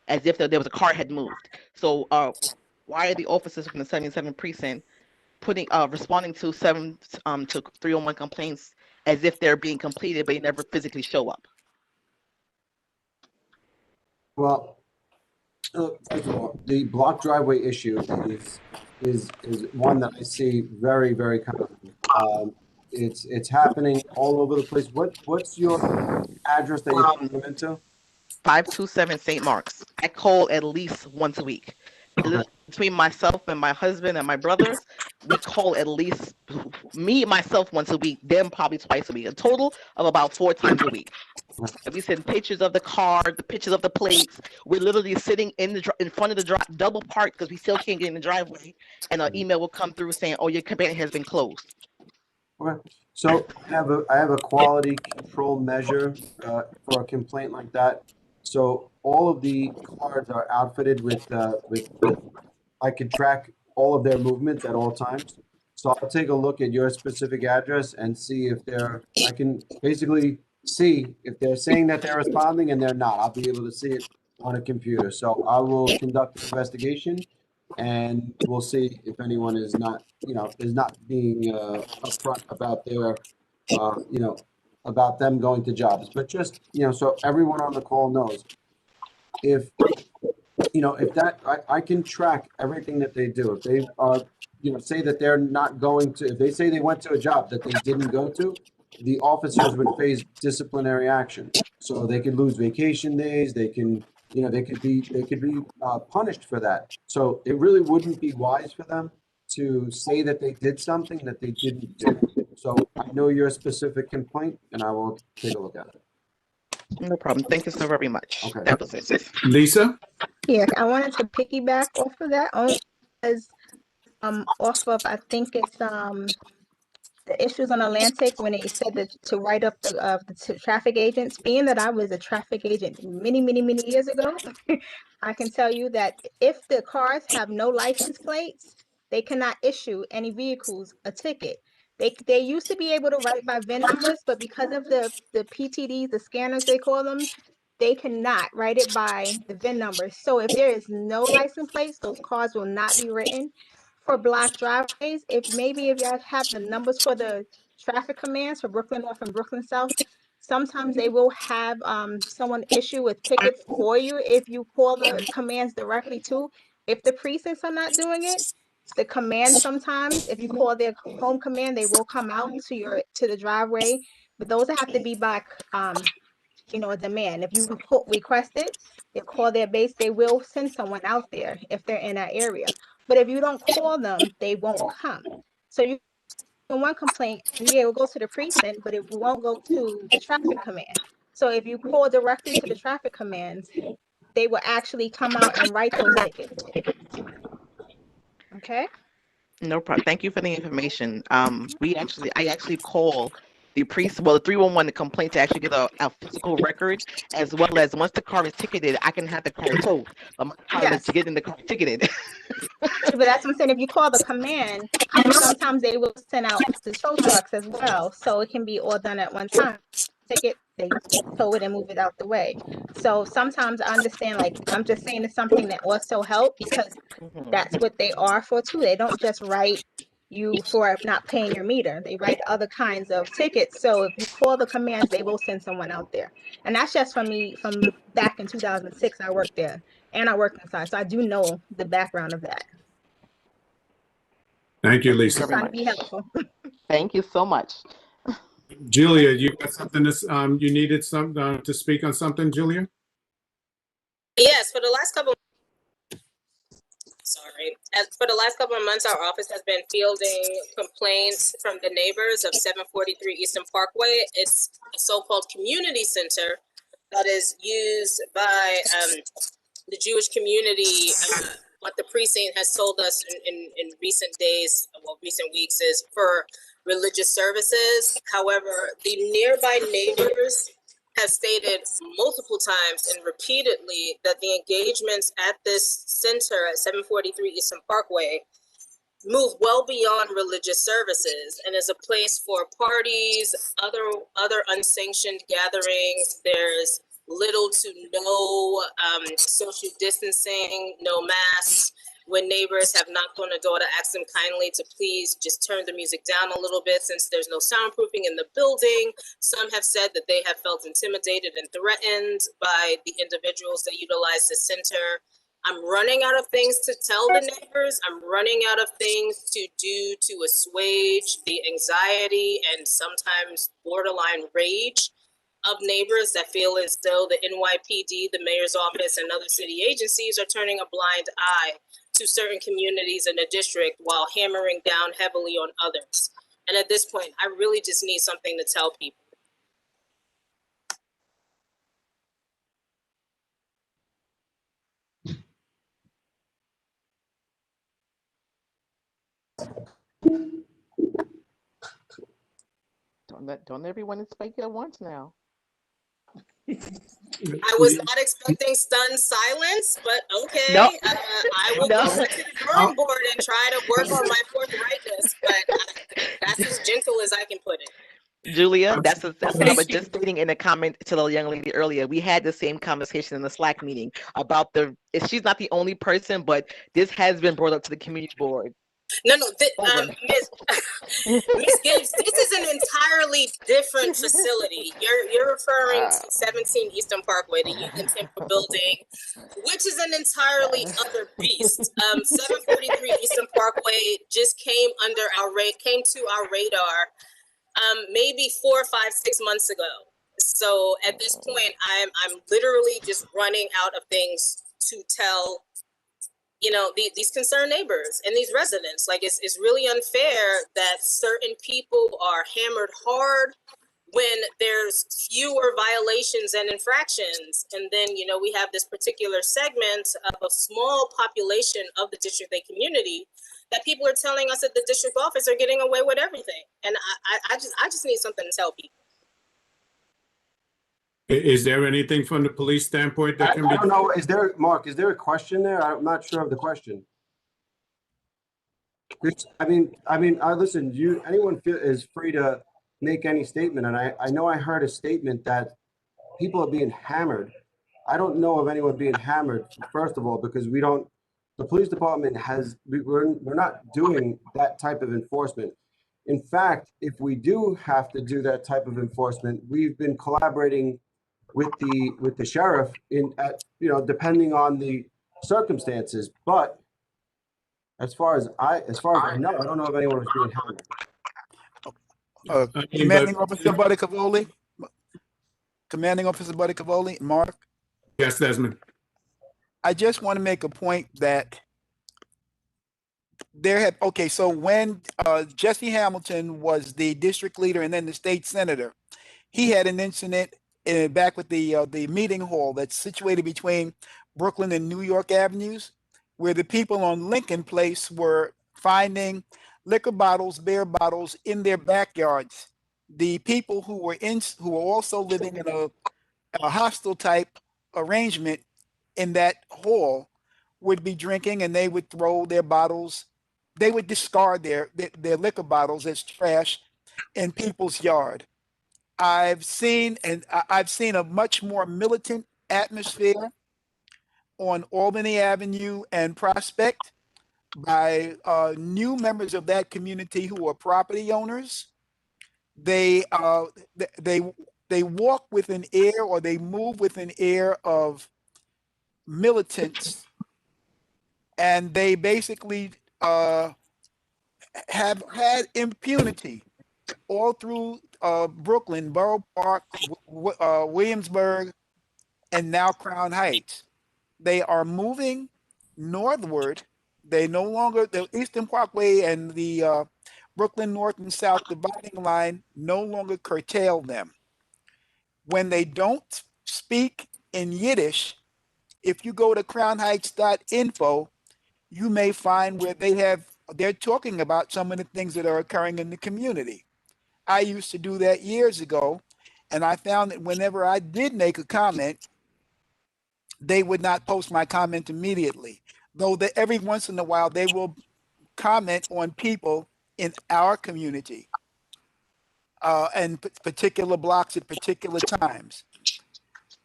as if there was a car had moved. So why are the officers from the 77 precinct responding to 3-on-1 complaints as if they're being completed, but they never physically show up? Well, first of all, the block driveway issue is one that I see very, very common. It's happening all over the place. What's your address that you're coming into? 527 St. Mark's. I call at least once a week Between myself and my husband and my brother, we call at least myself once a week, them probably twice a week. A total of about 4 times a week. We send pictures of the car, the pictures of the plates. We're literally sitting in front of the double parked because we still can't get in the driveway, and an email will come through saying, "Oh, your campaign has been closed." Okay. So I have a quality control measure for a complaint like that. So all of the cards are outfitted with I could track all of their movements at all times. So I'll take a look at your specific address and see if I can basically see if they're saying that they're responding and they're not. I'll be able to see it on a computer. So I will conduct an investigation and we'll see if anyone is not being upfront about their, about them going to jobs. But just, so everyone on the call knows, if that I can track everything that they do. If they are, say that they're not going to, if they say they went to a job that they didn't go to, the officers would face disciplinary action. So they could lose vacation days. They can, they could be punished for that. So it really wouldn't be wise for them to say that they did something that they didn't do. So I know your specific complaint, and I will take a look at it. No problem. Thank you so very much. Okay. That was it. Lisa? Yeah, I wanted to piggyback off of that only because off of I think it's the issues on Atlantic when they said that to write up the traffic agents. Being that I was a traffic agent many years ago, I can tell you that if the cars have no license plates, they cannot issue any vehicles a ticket. They used to be able to write by VIN numbers, but because of the PTDs, the scanners they call them, they cannot write it by the VIN numbers. So if there is no license plates, those cars will not be written. For block driveways, if y'all have the numbers for the traffic commands for Brooklyn North and Brooklyn South, sometimes they will have someone issue a ticket for you if you call the commands directly too. If the precincts are not doing it, the command sometimes, if you call their home command, they will come out to the driveway. But those have to be by a demand. If you request it, they call their base, they will send someone out there if they're in that area. But if you don't call them, they won't come. So you one complaint, yeah, it will go to the precinct, but it won't go to the traffic command. So if you call directly to the traffic commands, they will actually come out and write those tickets. Okay. No problem. Thank you for the information. I actually call the 311 the complaint to actually get a physical record, as well as once the car is ticketed, I can have the car towed. But my car is to get in the car ticketed. But that's what I'm saying. If you call the command, sometimes they will send out the tow trucks as well, so it can be all done at one time. Ticket, they tow it and move it out the way. So sometimes I understand. Like I'm just saying, it's something that also help because that's what they are for too. They don't just write you for not paying your meter. They write other kinds of tickets. So if you call the commands, they will send someone out there. And that's just from me from back in 2006. I worked there and I worked inside. So I do know the background of that. Thank you, Lisa. Trying to be helpful. Thank you so much. Julia, you got something you needed to speak on something, Julia? Yes, for the last couple of months, our office has been fielding complaints from the neighbors of 743 Eastern Parkway. It's a so-called community center that is used by the Jewish community. What the precinct has told us in recent days, recent weeks, is for religious services. However, the nearby neighbors have stated multiple times and repeatedly that the engagements at this center at 743 Eastern Parkway move well beyond religious services and is a place for parties, other unsanctioned gatherings. There's little to no social distancing, no masks. When neighbors have knocked on the door to ask them kindly to please just turn the music down a little bit since there's no soundproofing in the building. Some have said that they have felt intimidated and threatened by the individuals that utilize the center. I'm running out of things to tell the neighbors. I'm running out of things to do to assuage the anxiety and sometimes borderline rage of neighbors that feel as though the NYPD, the mayor's office, and other city agencies are turning a blind eye to certain communities in the district while hammering down heavily on others. And at this point, I really just need something to tell people. Don't everyone speak at once now. I was not expecting stunned silence, but okay. No. I will No. go to the drawing board and try to work on my forthrightness, but that's as gentle as I can put it. Julia, that's what I was just stating in a comment to the young lady earlier. We had the same conversation in the Slack meeting about she's not the only person, but this has been brought up to the community board. No, Ms. Gibbs, this is an entirely different facility. You're referring to 17 Eastern Parkway, the Youth and Temple building, which is an entirely other beast. 743 Eastern Parkway just came to our radar maybe 4, 5, 6 months ago. So at this point, I'm literally just running out of things to tell these concerned neighbors and these residents. Like, it's really unfair that certain people are hammered hard when there's fewer violations and infractions. And then, we have this particular segment of a small population of the District 8 community that people are telling us at the district office are getting away with everything. And I just need something to tell people. Is there anything from the police standpoint that can be? I don't know. Mark, is there a question there? I'm not sure of the question. Listen, anyone is free to make any statement. And I know I heard a statement that people are being hammered. I don't know of anyone being hammered, first of all, because the police department we're not doing that type of enforcement. In fact, if we do have to do that type of enforcement, we've been collaborating with the sheriff depending on the circumstances. But as far as I know, I don't know if anyone was being hammered. Commanding Officer Buddy Cavoli? Commanding Officer Buddy Cavoli, Mark? Yes, Desmond. I just want to make a point that so when Jesse Hamilton was the district leader and then the state senator, he had an incident back with the meeting hall that's situated between Brooklyn and New York Avenues, where the people on Lincoln Place were finding liquor bottles, beer bottles in their backyards. The people who were also living in a hostile type arrangement in that hall would be drinking, and they would throw their bottles. They would discard their liquor bottles as trash in people's yard. I've seen a much more militant atmosphere on Albany Avenue and Prospect by new members of that community who are property owners. They walk with an air, or they move with an air of militants, and they basically have had impunity all through Brooklyn, Borough Park, Williamsburg, and now Crown Heights. They are moving northward. They no longer, the Eastern Parkway and the Brooklyn North and South dividing line no longer curtail them. When they don't speak in Yiddish, if you go to crownheights.info, you may find where they're talking about some of the things that are occurring in the community. I used to do that years ago, and I found that whenever I did make a comment, they would not post my comment immediately, though that every once in a while they will comment on people in our community and particular blocks at particular times.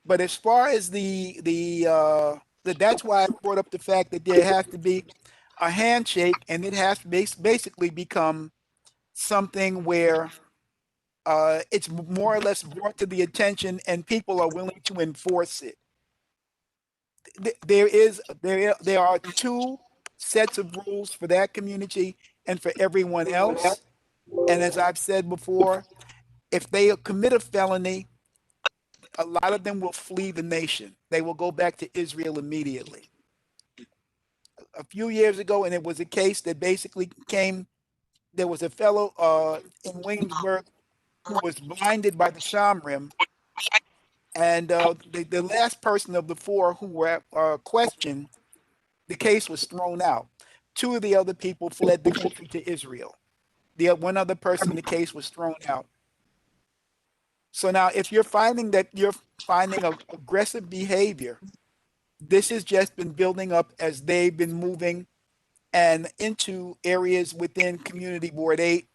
But as far as that's why I brought up the fact that there has to be a handshake, and it has to basically become something where it's more or less brought to the attention and people are willing to enforce it. There are 2 sets of rules for that community and for everyone else. And as I've said before, if they commit a felony, a lot of them will flee the nation. They will go back to Israel immediately. a few years ago, and it was a case that basically came. There was a fellow in Williamsburg who was blinded by the Shamrim, and the last person of the four who were questioned, the case was thrown out. Two of the other people fled the country to Israel. The one other person in the case was thrown out. So now, if you're finding aggressive behavior, this has just been building up as they've been moving and into areas within Community Board 8,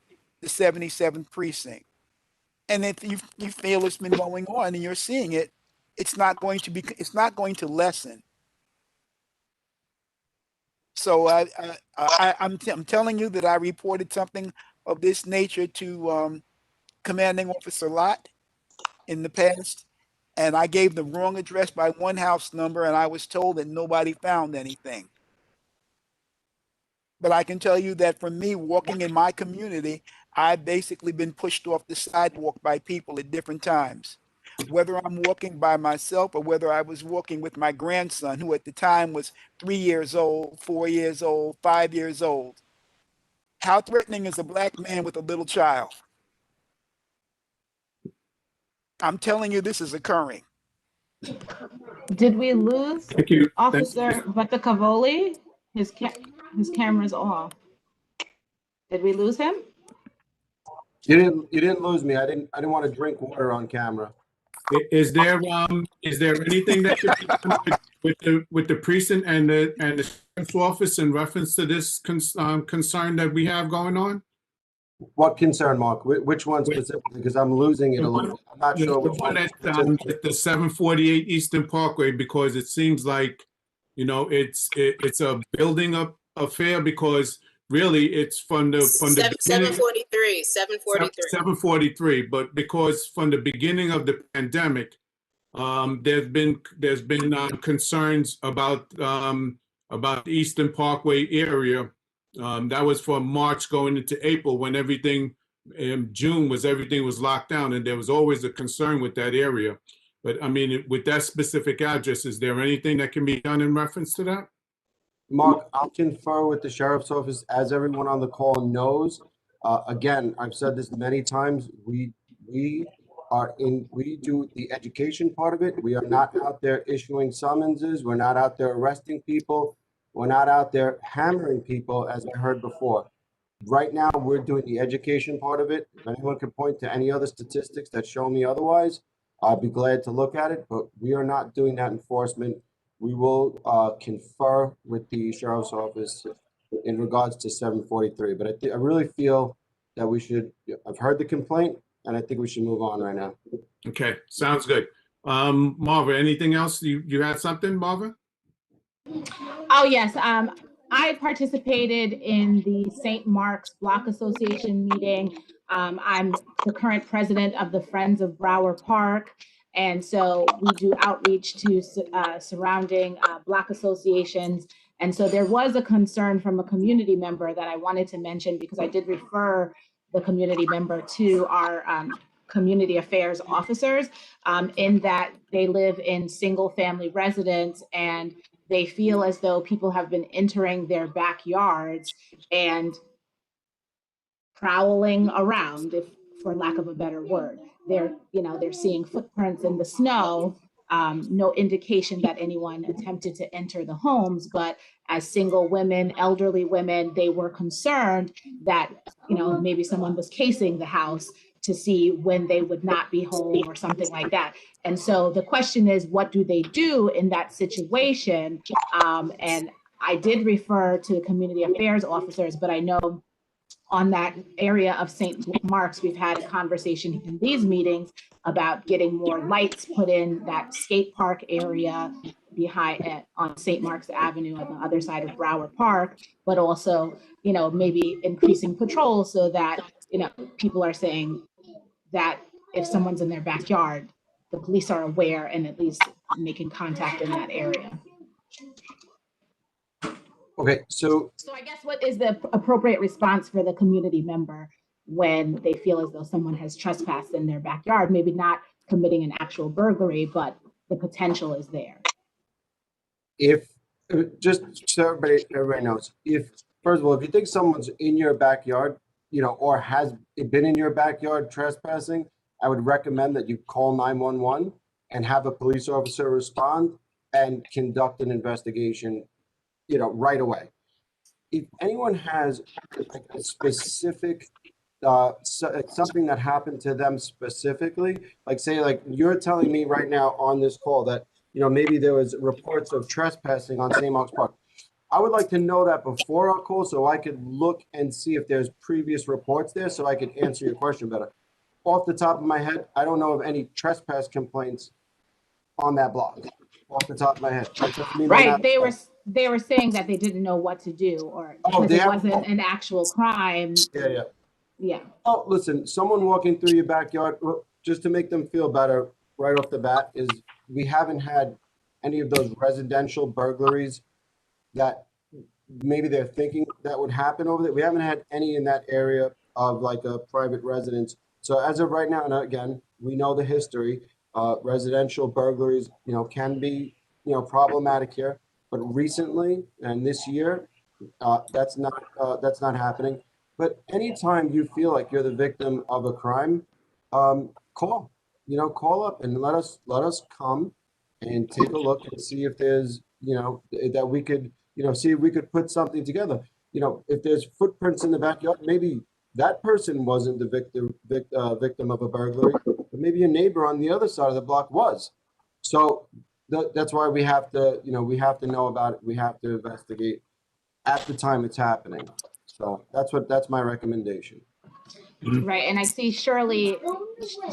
the 77th precinct. And if you feel it's been going on and you're seeing it, it's not going to lessen. So I'm telling you that I reported something of this nature to Commanding Officer Lott in the past, and I gave the wrong address by one house number, and I was told that nobody found anything. But I can tell you that for me, walking in my community, I've basically been pushed off the sidewalk by people at different times. Whether I'm walking by myself or whether I was walking with my grandson, who at the time was 3 years old, 4 years old, 5 years old. How threatening is a Black man with a little child? I'm telling you, this is occurring. Did we lose Thank you. Officer Batakavoli? His camera's off. Did we lose him? You didn't lose me. I didn't want to drink water on camera. Is there anything that could be done with the precinct and the sheriff's office in reference to this concern that we have going on? What concern, Mark? Which one specifically? Because I'm losing it a little. I'm not sure which one. At the 748 Eastern Parkway, because it seems like, it's a building up affair, because really it's from the beginning. 743. But because from the beginning of the pandemic, there's been concerns about the Eastern Parkway area. That was from March going into April, when everything was locked down, and there was always a concern with that area. But I mean, with that specific address, is there anything that can be done in reference to that? Mark, I'll confer with the sheriff's office. As everyone on the call knows, again, I've said this many times, we do the education part of it. We are not out there issuing summonses. We're not out there arresting people. We're not out there hammering people, as I heard before. Right now, we're doing the education part of it. If anyone can point to any other statistics that show me otherwise, I'd be glad to look at it, but we are not doing that enforcement. We will confer with the sheriff's office in regards to 743. But I really feel that we should, I've heard the complaint, and I think we should move on right now. Okay, sounds good. Marva, anything else? You had something, Marva? Oh, yes. I participated in the St. Mark's Block Association meeting. I'm the current president of the Friends of Brower Park. And so we do outreach to surrounding block associations. And so there was a concern from a community member that I wanted to mention, because I did refer the community member to our community affairs officers, in that they live in single family residence, and they feel as though people have been entering their backyards and prowling around, if for lack of a better word. They're seeing footprints in the snow, no indication that anyone attempted to enter the homes, but as single women, elderly women, they were concerned that, maybe someone was casing the house to see when they would not be home or something like that. And so the question is, what do they do in that situation? And I did refer to community affairs officers, but I know on that area of St. Mark's, we've had a conversation in these meetings about getting more lights put in that skate park area behind on St. Mark's Avenue on the other side of Brower Park, but also, maybe increasing patrol so that, people are saying that if someone's in their backyard, the police are aware and at least making contact in that area. Okay, so I guess what is the appropriate response for the community member when they feel as though someone has trespassed in their backyard, maybe not committing an actual burglary, but the potential is there? If just so everybody knows, first of all, if you think someone's in your backyard, or has been in your backyard trespassing, I would recommend that you call 911 and have a police officer respond and conduct an investigation, right away. If anyone has like a specific something that happened to them specifically, like say, like you're telling me right now on this call that, maybe there was reports of trespassing on St. Mark's Park. I would like to know that before our call so I could look and see if there's previous reports there so I could answer your question better. Off the top of my head, I don't know of any trespass complaints on that block. Off the top of my head. Right. They were saying that they didn't know what to do, or because it wasn't an actual crime. Yeah. Oh, listen, someone walking through your backyard, just to make them feel better right off the bat, is we haven't had any of those residential burglaries that maybe they're thinking that would happen over there. We haven't had any in that area of like a private residence. So as of right now, and again, we know the history, residential burglaries, can be, problematic here. But recently and this year, that's not happening. But anytime you feel like you're the victim of a crime, call up and let us come and take a look and see if there's, that we could, see if we could put something together. If there's footprints in the backyard, maybe that person wasn't the victim of a burglary, but maybe a neighbor on the other side of the block was. So that's why we have to, we have to know about it. We have to investigate at the time it's happening. So that's my recommendation. Right. And I see Shirley,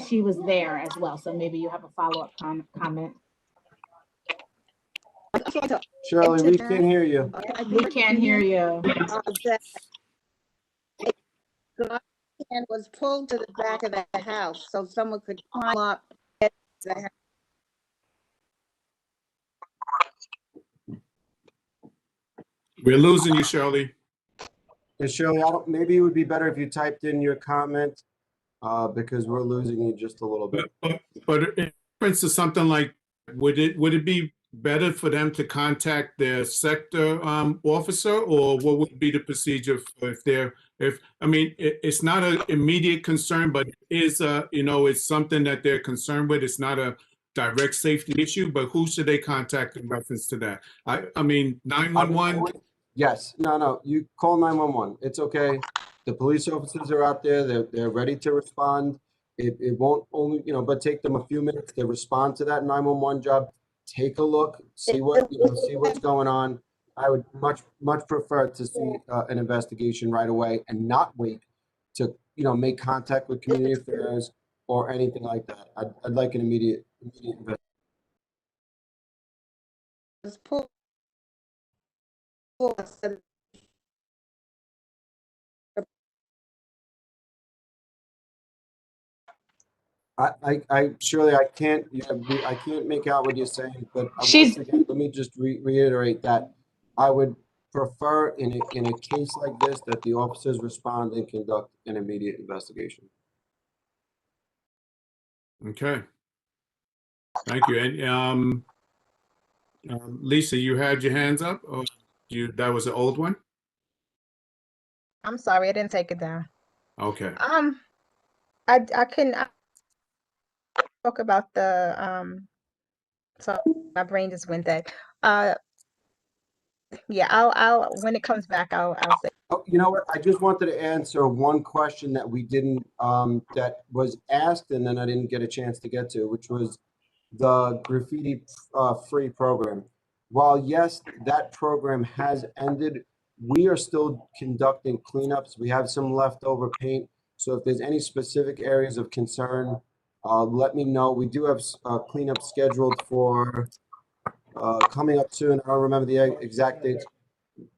she was there as well. So maybe you have a follow-up comment. Shirley, we can't hear you. We can't hear you. And was pulled to the back of the house so someone could climb up. We're losing you, Shirley. Yeah, Shirley, maybe it would be better if you typed in your comment because we're losing you just a little bit. But in reference to something like, would it be better for them to contact their sector officer, or what would be the procedure it's not an immediate concern, but it is it's something that they're concerned with. It's not a direct safety issue, but who should they contact in reference to that? I mean 911. Yes, no, you call 911. It's okay. The police officers are out there. They're ready to respond. It won't only, but take them a few minutes to respond to that 911 job. Take a look, see what's going on. I would much prefer to see an investigation right away and not wait to, make contact with community affairs or anything like that. I'd like an immediate investigation. Shirley, I can't make out what you're saying, but once again, let me just reiterate that I would prefer in a case like this that the officers respond and conduct an immediate investigation. Okay. Thank you. And Lisa, you had your hands up, or that was an old one? I'm sorry, I didn't take it down. Okay. I can talk about the so my brain just went dead. Yeah, I'll when it comes back, I'll say. Oh, you know what? I just wanted to answer one question that we didn't that was asked and then I didn't get a chance to get to, which was the graffiti free program. While yes, that program has ended, we are still conducting cleanups. We have some leftover paint. So if there's any specific areas of concern, let me know. We do have cleanup scheduled for coming up soon. I don't remember the exact dates.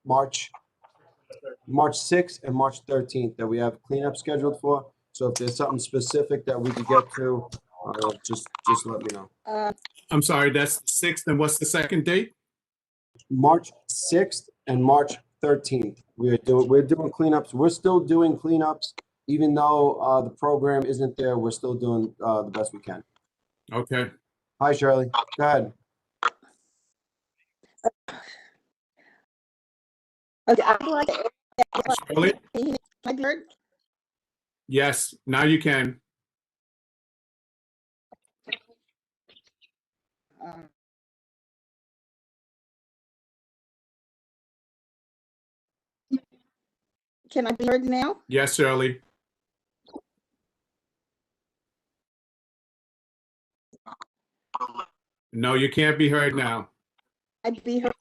March 6th and March 13th that we have cleanup scheduled for. So if there's something specific that we could get to, just let me know. I'm sorry, that's the 6th, and what's the second date? March 6th and March 13th. We're doing cleanups. We're still doing cleanups, even though the program isn't there. We're still doing the best we can. Okay. Hi, Shirley. Go ahead. Okay, I would like to add- Shirley? Can you hear me? Yes, now you can. Can I be heard now? Yes, Shirley. No, you can't be heard now. I'd be heard.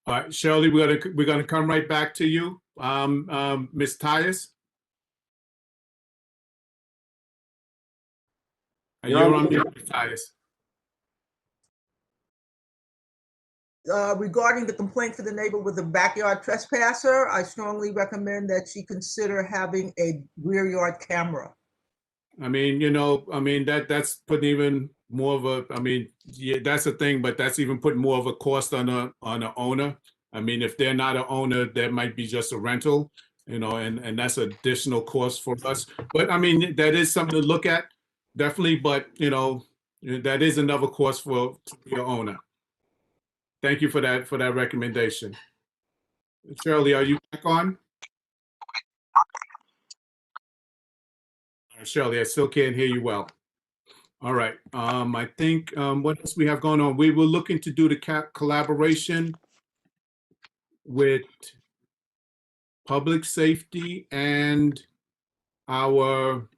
All right, Shirley, we're gonna come right back to you. Ms. Tyus? You're on mute, Ms. Tyus. Regarding the complaint for the neighbor with the backyard trespasser, I strongly recommend that she consider having a rear yard camera. I mean, that's putting even more of a, yeah, that's a thing, but that's even putting more of a cost on a owner. I mean, if they're not an owner, that might be just a rental, and that's additional cost for us. But I mean, that is something to look at, definitely, but that is another cost for your owner. Thank you for that recommendation. Shirley, are you back on? Shirley, I still can't hear you well. All right. I think what else we have going on? We were looking to do the collaboration with public safety and our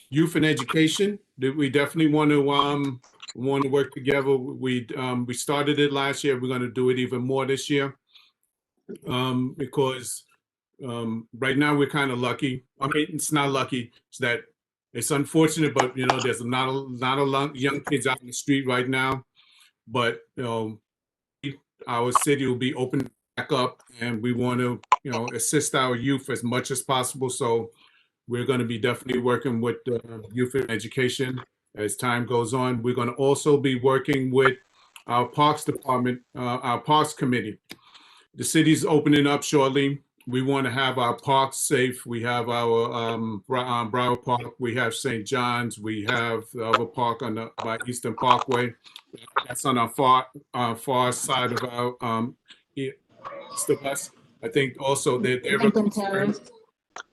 youth and education. We definitely want to work together. We started it last year. We're going to do it even more this year because right now we're kind of lucky. I mean, it's not lucky. It's that it's unfortunate, but there's not a lot of young kids out in the street right now. But our city will be open back up, and we want to assist our youth as much as possible. So we're going to be definitely working with youth and education as time goes on. We're going to also be working with our parks department, our parks committee. The city's opening up shortly. We want to have our parks safe. We have our Broward Park. We have St. John's. We have the other park by Eastern Parkway. That's on our far side of our east of us. I think also they're a concern.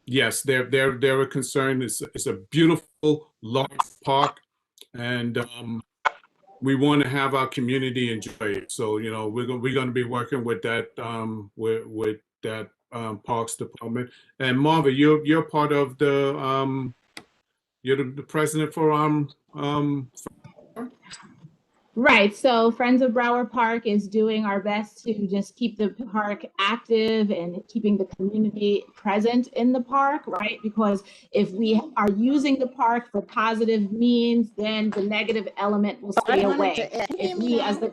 Yes, they're a concern. It's a beautiful large park, and we want to have our community enjoy it. So we're going to be working with that with that parks department. And Marva, you're part of the you're the president for Right. So Friends of Broward Park is doing our best to just keep the park active and keeping the community present in the park, right? Because if we are using the park for positive means, then the negative element will stay away. If we as the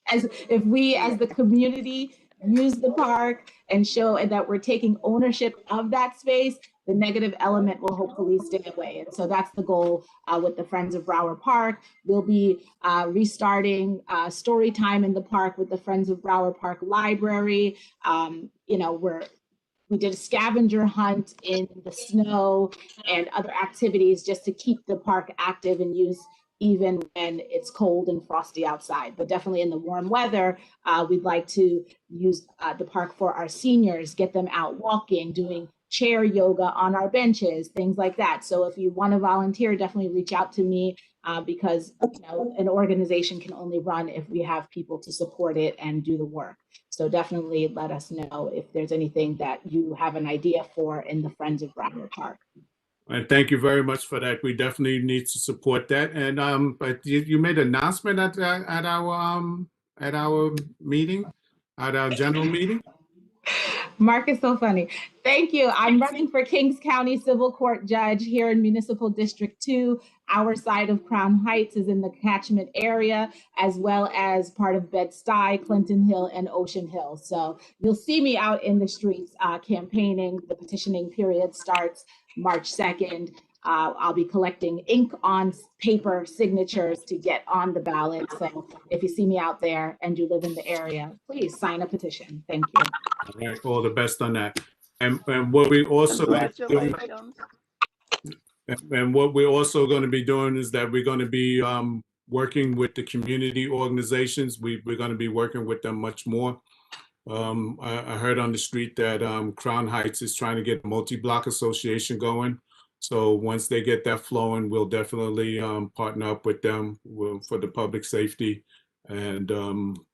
as the community use the park and show that we're taking ownership of that space, the negative element will hopefully stay away. And so that's the goal with the Friends of Broward Park. We'll be restarting story time in the park with the Friends of Broward Park Library. We did a scavenger hunt in the snow and other activities just to keep the park active and use even when it's cold and frosty outside. But definitely in the warm weather, we'd like to use the park for our seniors, get them out walking, doing chair yoga on our benches, things like that. So if you want to volunteer, definitely reach out to me because an organization can only run if we have people to support it and do the work. So definitely let us know if there's anything that you have an idea for in the Friends of Broward Park. And thank you very much for that. We definitely need to support that. And but you made an announcement at our meeting, at our general meeting. Mark is so funny. Thank you. I'm running for Kings County Civil Court Judge here in Municipal District 2. Our side of Crown Heights is in the catchment area, as well as part of Bed-Stuy, Clinton Hill, and Ocean Hill. So you'll see me out in the streets campaigning. The petitioning period starts March 2nd. I'll be collecting ink on paper signatures to get on the ballot. So if you see me out there and you live in the area, please sign a petition. Thank you. All right, all the best on that. And what we also and what we're also going to be doing is that we're going to be working with the community organizations. We're going to be working with them much more. I heard on the street that Crown Heights is trying to get a multi-block association going. So once they get that flowing, we'll definitely partner up with them for the public safety and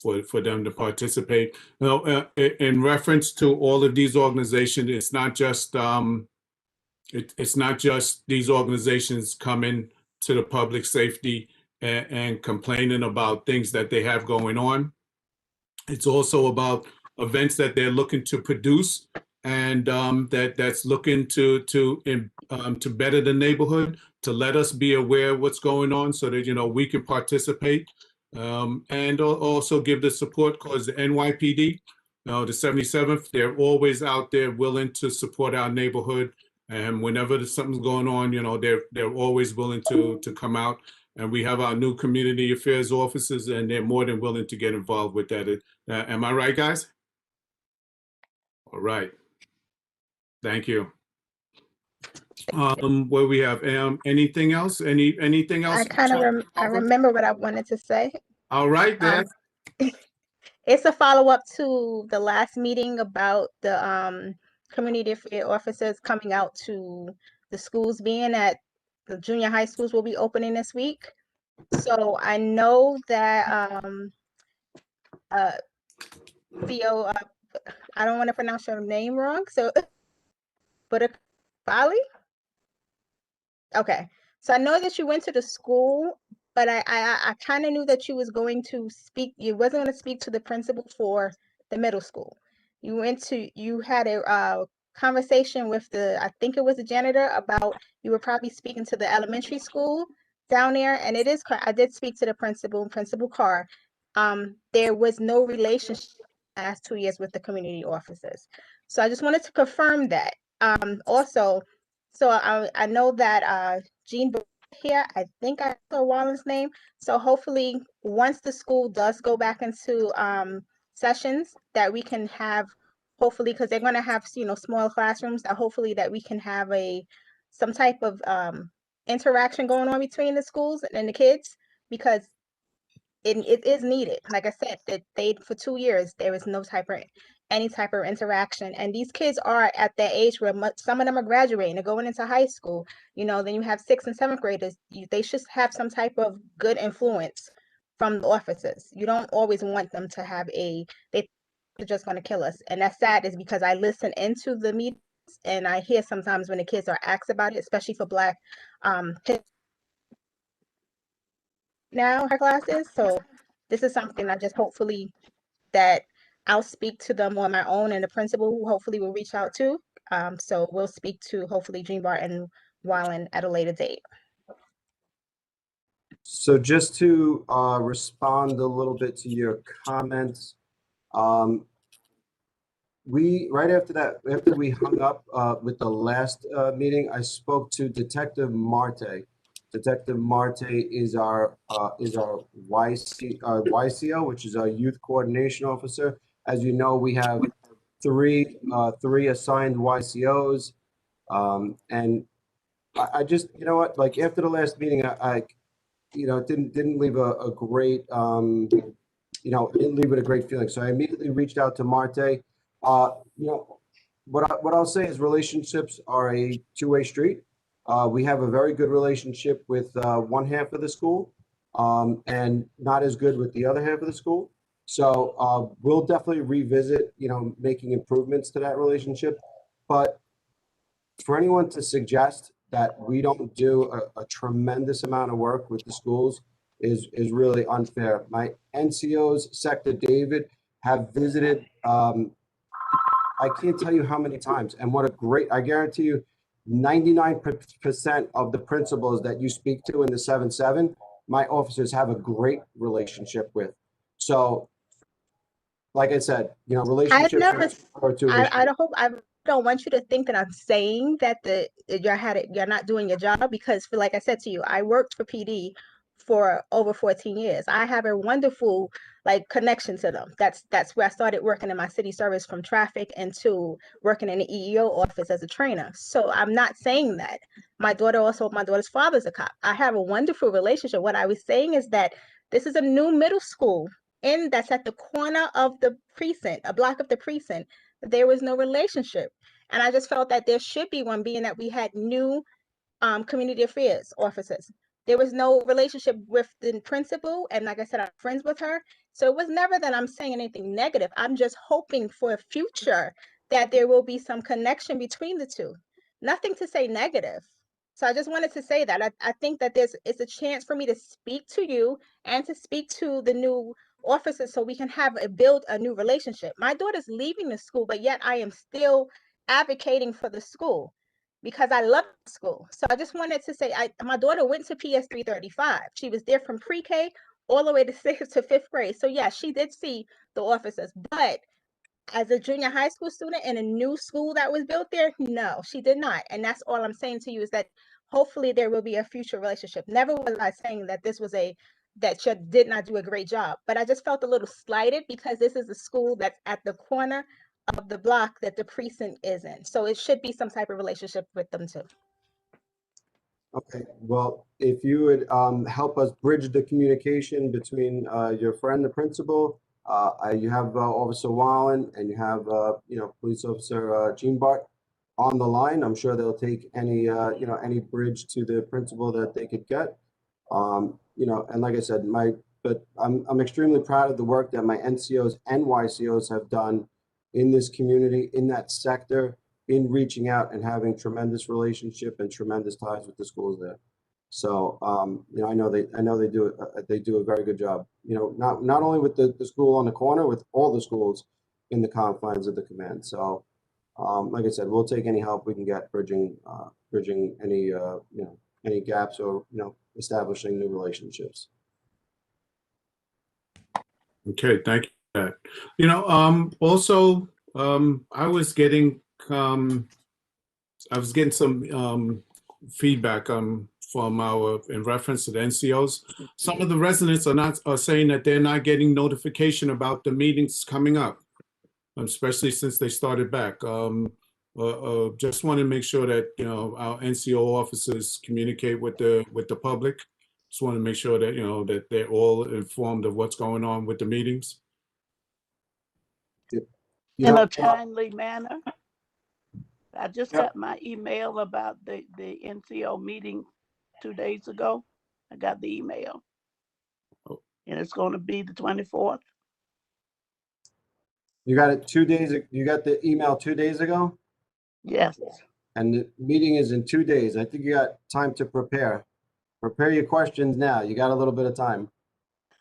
for them to participate. Now, in reference to all of these organizations, it's not just it's not just these organizations coming to the public safety and complaining about things that they have going on. It's also about events that they're looking to produce and that's looking to better the neighborhood, to let us be aware of what's going on so that, we can participate and also give the support, because the NYPD, the 77th, they're always out there willing to support our neighborhood. And whenever something's going on, they're always willing to come out. And we have our new community affairs officers, and they're more than willing to get involved with that. Am I right, guys? All right. Thank you. What we have? Anything else? Anything else? I remember what I wanted to say. All right, then. It's a follow-up to the last meeting about the community affairs officers coming out to the schools, being at the junior high schools will be opening this week. So I know that Theo, I don't want to pronounce your name wrong, so but Bali? Okay. So I know that you went to the school, but I kind of knew that you was going to speak, you wasn't going to speak to the principal for the middle school. You had a conversation with I think it was the janitor about you were probably speaking to the elementary school down there, and it is correct. I did speak to the principal, Principal Carr. There was no relationship the last 2 years with the community officers. So I just wanted to confirm that. Also, so I know that Jean here, I think I saw Wallen's name. So hopefully once the school does go back into sessions, that we can have, hopefully, because they're going to have, small classrooms, that hopefully that we can have some type of interaction going on between the schools and the kids, because it is needed. Like I said, that for 2 years, there was no any type of interaction. And these kids are at that age where some of them are graduating, they're going into high school. Then you have 6th and 7th graders. They should have some type of good influence from the officers. You don't always want them to have they're just going to kill us. And that's sad, is because I listen into the meetings and I hear sometimes when the kids are asked about it, especially for Black kids now, her classes. So this is something I just hopefully that I'll speak to them on my own, and the principal who hopefully will reach out to. So we'll speak to hopefully Jean Bart and Wallen at a later date. So just to respond a little bit to your comments, right after we hung up with the last meeting, I spoke to Detective Marte. Detective Marte is our YCO, which is our Youth Coordination Officer. As you know, we have three assigned YCOs, and I just, like after the last meeting, I didn't leave a great, didn't leave with a great feeling. So I immediately reached out to Marte. What I'll say is relationships are a two-way street. We have a very good relationship with one half of the school, and not as good with the other half of the school. So we'll definitely revisit, making improvements to that relationship. But for anyone to suggest that we don't do a tremendous amount of work with the schools is really unfair. My NCOs, Sector David, have visited, I can't tell you how many times, and I guarantee you, 99% of the principals that you speak to in the 7-7, my officers have a great relationship with. So, like I said, relationships are two. I don't want you to think that I'm saying that you're not doing your job, because like I said to you, I worked for PD for over 14 years. I have a wonderful connection to them. That's where I started working in my city service, from traffic into working in the EEO office as a trainer. So I'm not saying that. My daughter's father's a cop. I have a wonderful relationship. What I was saying is that this is a new middle school that's at the corner of the precinct, a block of the precinct. There was no relationship. And I just felt that there should be one, being that we had new community affairs officers. There was no relationship with the principal. And like I said, I'm friends with her. So it was never that I'm saying anything negative. I'm just hoping for a future that there will be some connection between the two. Nothing to say negative. So I just wanted to say that. I think that it's a chance for me to speak to you and to speak to the new officers so we can build a new relationship. My daughter's leaving the school, but yet I am still advocating for the school because I love the school. So I just wanted to say, my daughter went to PS 335. She was there from pre-K all the way to 6th to 5th grade. So yeah, she did see the officers, but as a junior high school student in a new school that was built there, no, she did not. And that's all I'm saying to you, is that hopefully there will be a future relationship. Never was I saying that this was that she did not do a great job, but I just felt a little slighted because this is a school that's at the corner of the block that the precinct is in. So it should be some type of relationship with them too. Okay, well, if you would help us bridge the communication between your friend, the principal, you have Officer Wallen, and you have Police Officer Jean Bart on the line. I'm sure they'll take any any bridge to the principal that they could get. And like I said, I'm extremely proud of the work that my NCOs and YCOs have done in this community, in that sector, in reaching out and having tremendous relationship and tremendous ties with the schools there. So I know they do a very good job. Not only with the school on the corner, with all the schools in the confines of the command. So like I said, we'll take any help we can get bridging any gaps or establishing new relationships. Okay, thank you for that. Also, I was getting some feedback from in reference to the NCOs. Some of the residents are saying that they're not getting notification about the meetings coming up, especially since they started back. Just want to make sure that our NCO officers communicate with the public. Just want to make sure that that they're all informed of what's going on with the meetings. In a timely manner. I just got my email about the NCO meeting 2 days ago. I got the email. And it's going to be the 24th. You got it 2 days. You got the email 2 days ago? Yes. And the meeting is in 2 days. I think you got time to prepare. Prepare your questions now. You got a little bit of time.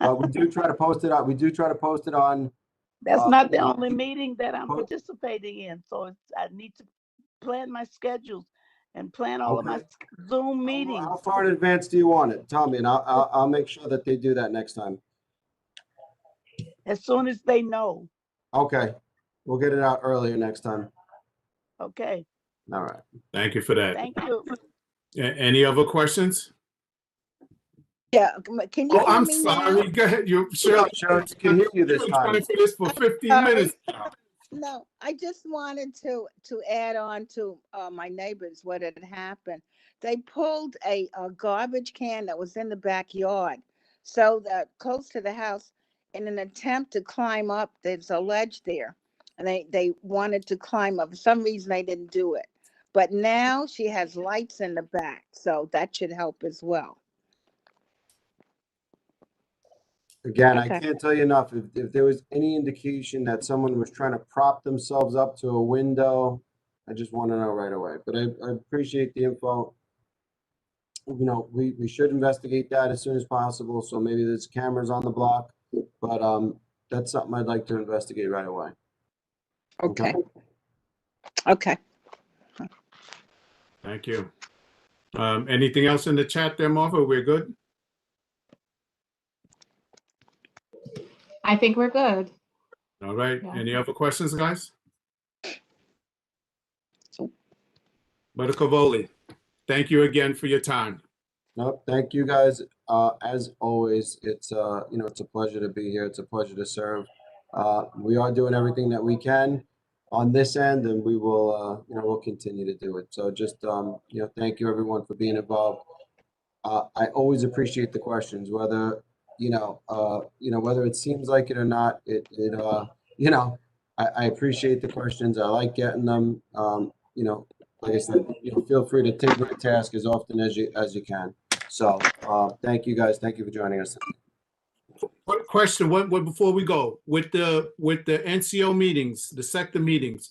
We do try to post it on. That's not the only meeting that I'm participating in. So I need to plan my schedules and plan all of my Zoom meetings. How far in advance do you want it? Tell me, and I'll make sure that they do that next time. As soon as they know. Okay, we'll get it out earlier next time. Okay. All right. Thank you for that. Thank you. Any other questions? Yeah, can you hear I'm me sorry. now? Go ahead. You sure? Sure, can hear you this time. Trying to finish for 15 minutes. No, I just wanted to add on to my neighbors what had happened. They pulled a garbage can that was in the backyard, so that close to the house, in an attempt to climb up. There's a ledge there, and they wanted to climb up. For some reason, they didn't do it. But now she has lights in the back, so that should help as well. Again, Okay. I can't tell you enough. If there was any indication that someone was trying to prop themselves up to a window, I just want to know right away. But I appreciate the info. We should investigate that as soon as possible. So maybe there's cameras on the block, but that's something I'd like to investigate right away. Okay. Okay. Thank you. Anything else in the chat there, Marva? We're good? I think we're good. All right. Yeah. Any other questions, guys? Buttercovoli, thank you again for your time. No, thank you guys. as always, it's it's a pleasure to be here. It's a pleasure to serve. We are doing everything that we can on this end, and we will, we'll continue to do it. So just, thank you everyone for being involved. I always appreciate the questions, whether, whether it seems like it or not. I appreciate the questions. I like getting them. Like I said, feel free to take me to task as often as you can. So, thank you guys. Thank you for joining us. What question? What before we go with the NCO meetings, the sector meetings?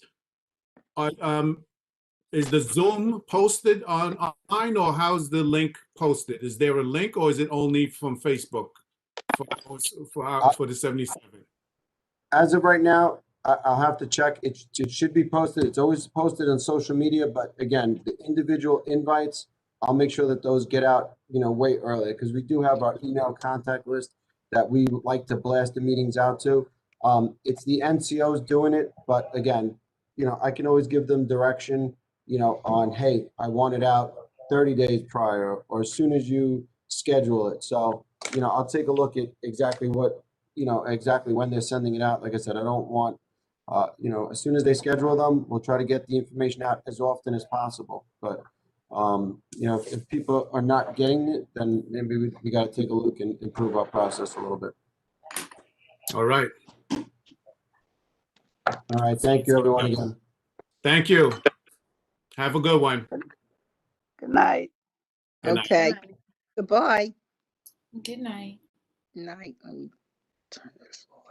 Is the Zoom posted online, or how's the link posted? Is there a link, or is it only from Facebook for the 77? As of right now, I'll have to check. It should be posted. It's always posted on social media, but again, the individual invites, I'll make sure that those get out, way earlier, because we do have our email contact list that we like to blast the meetings out to. It's the NCOs doing it, but again, I can always give them direction, on, hey, I want it out 30 days prior or as soon as you schedule it. So, I'll take a look at exactly what, exactly when they're sending it out. Like I said, I don't want, as soon as they schedule them, we'll try to get the information out as often as possible. But, if people are not getting it, then maybe we got to take a look and improve our process a little bit. All right. All right. Thank you, everyone, again. Thank you. Have a good one. Good night. Good night. Okay. Goodbye. Good night. Night. Let me turn this off.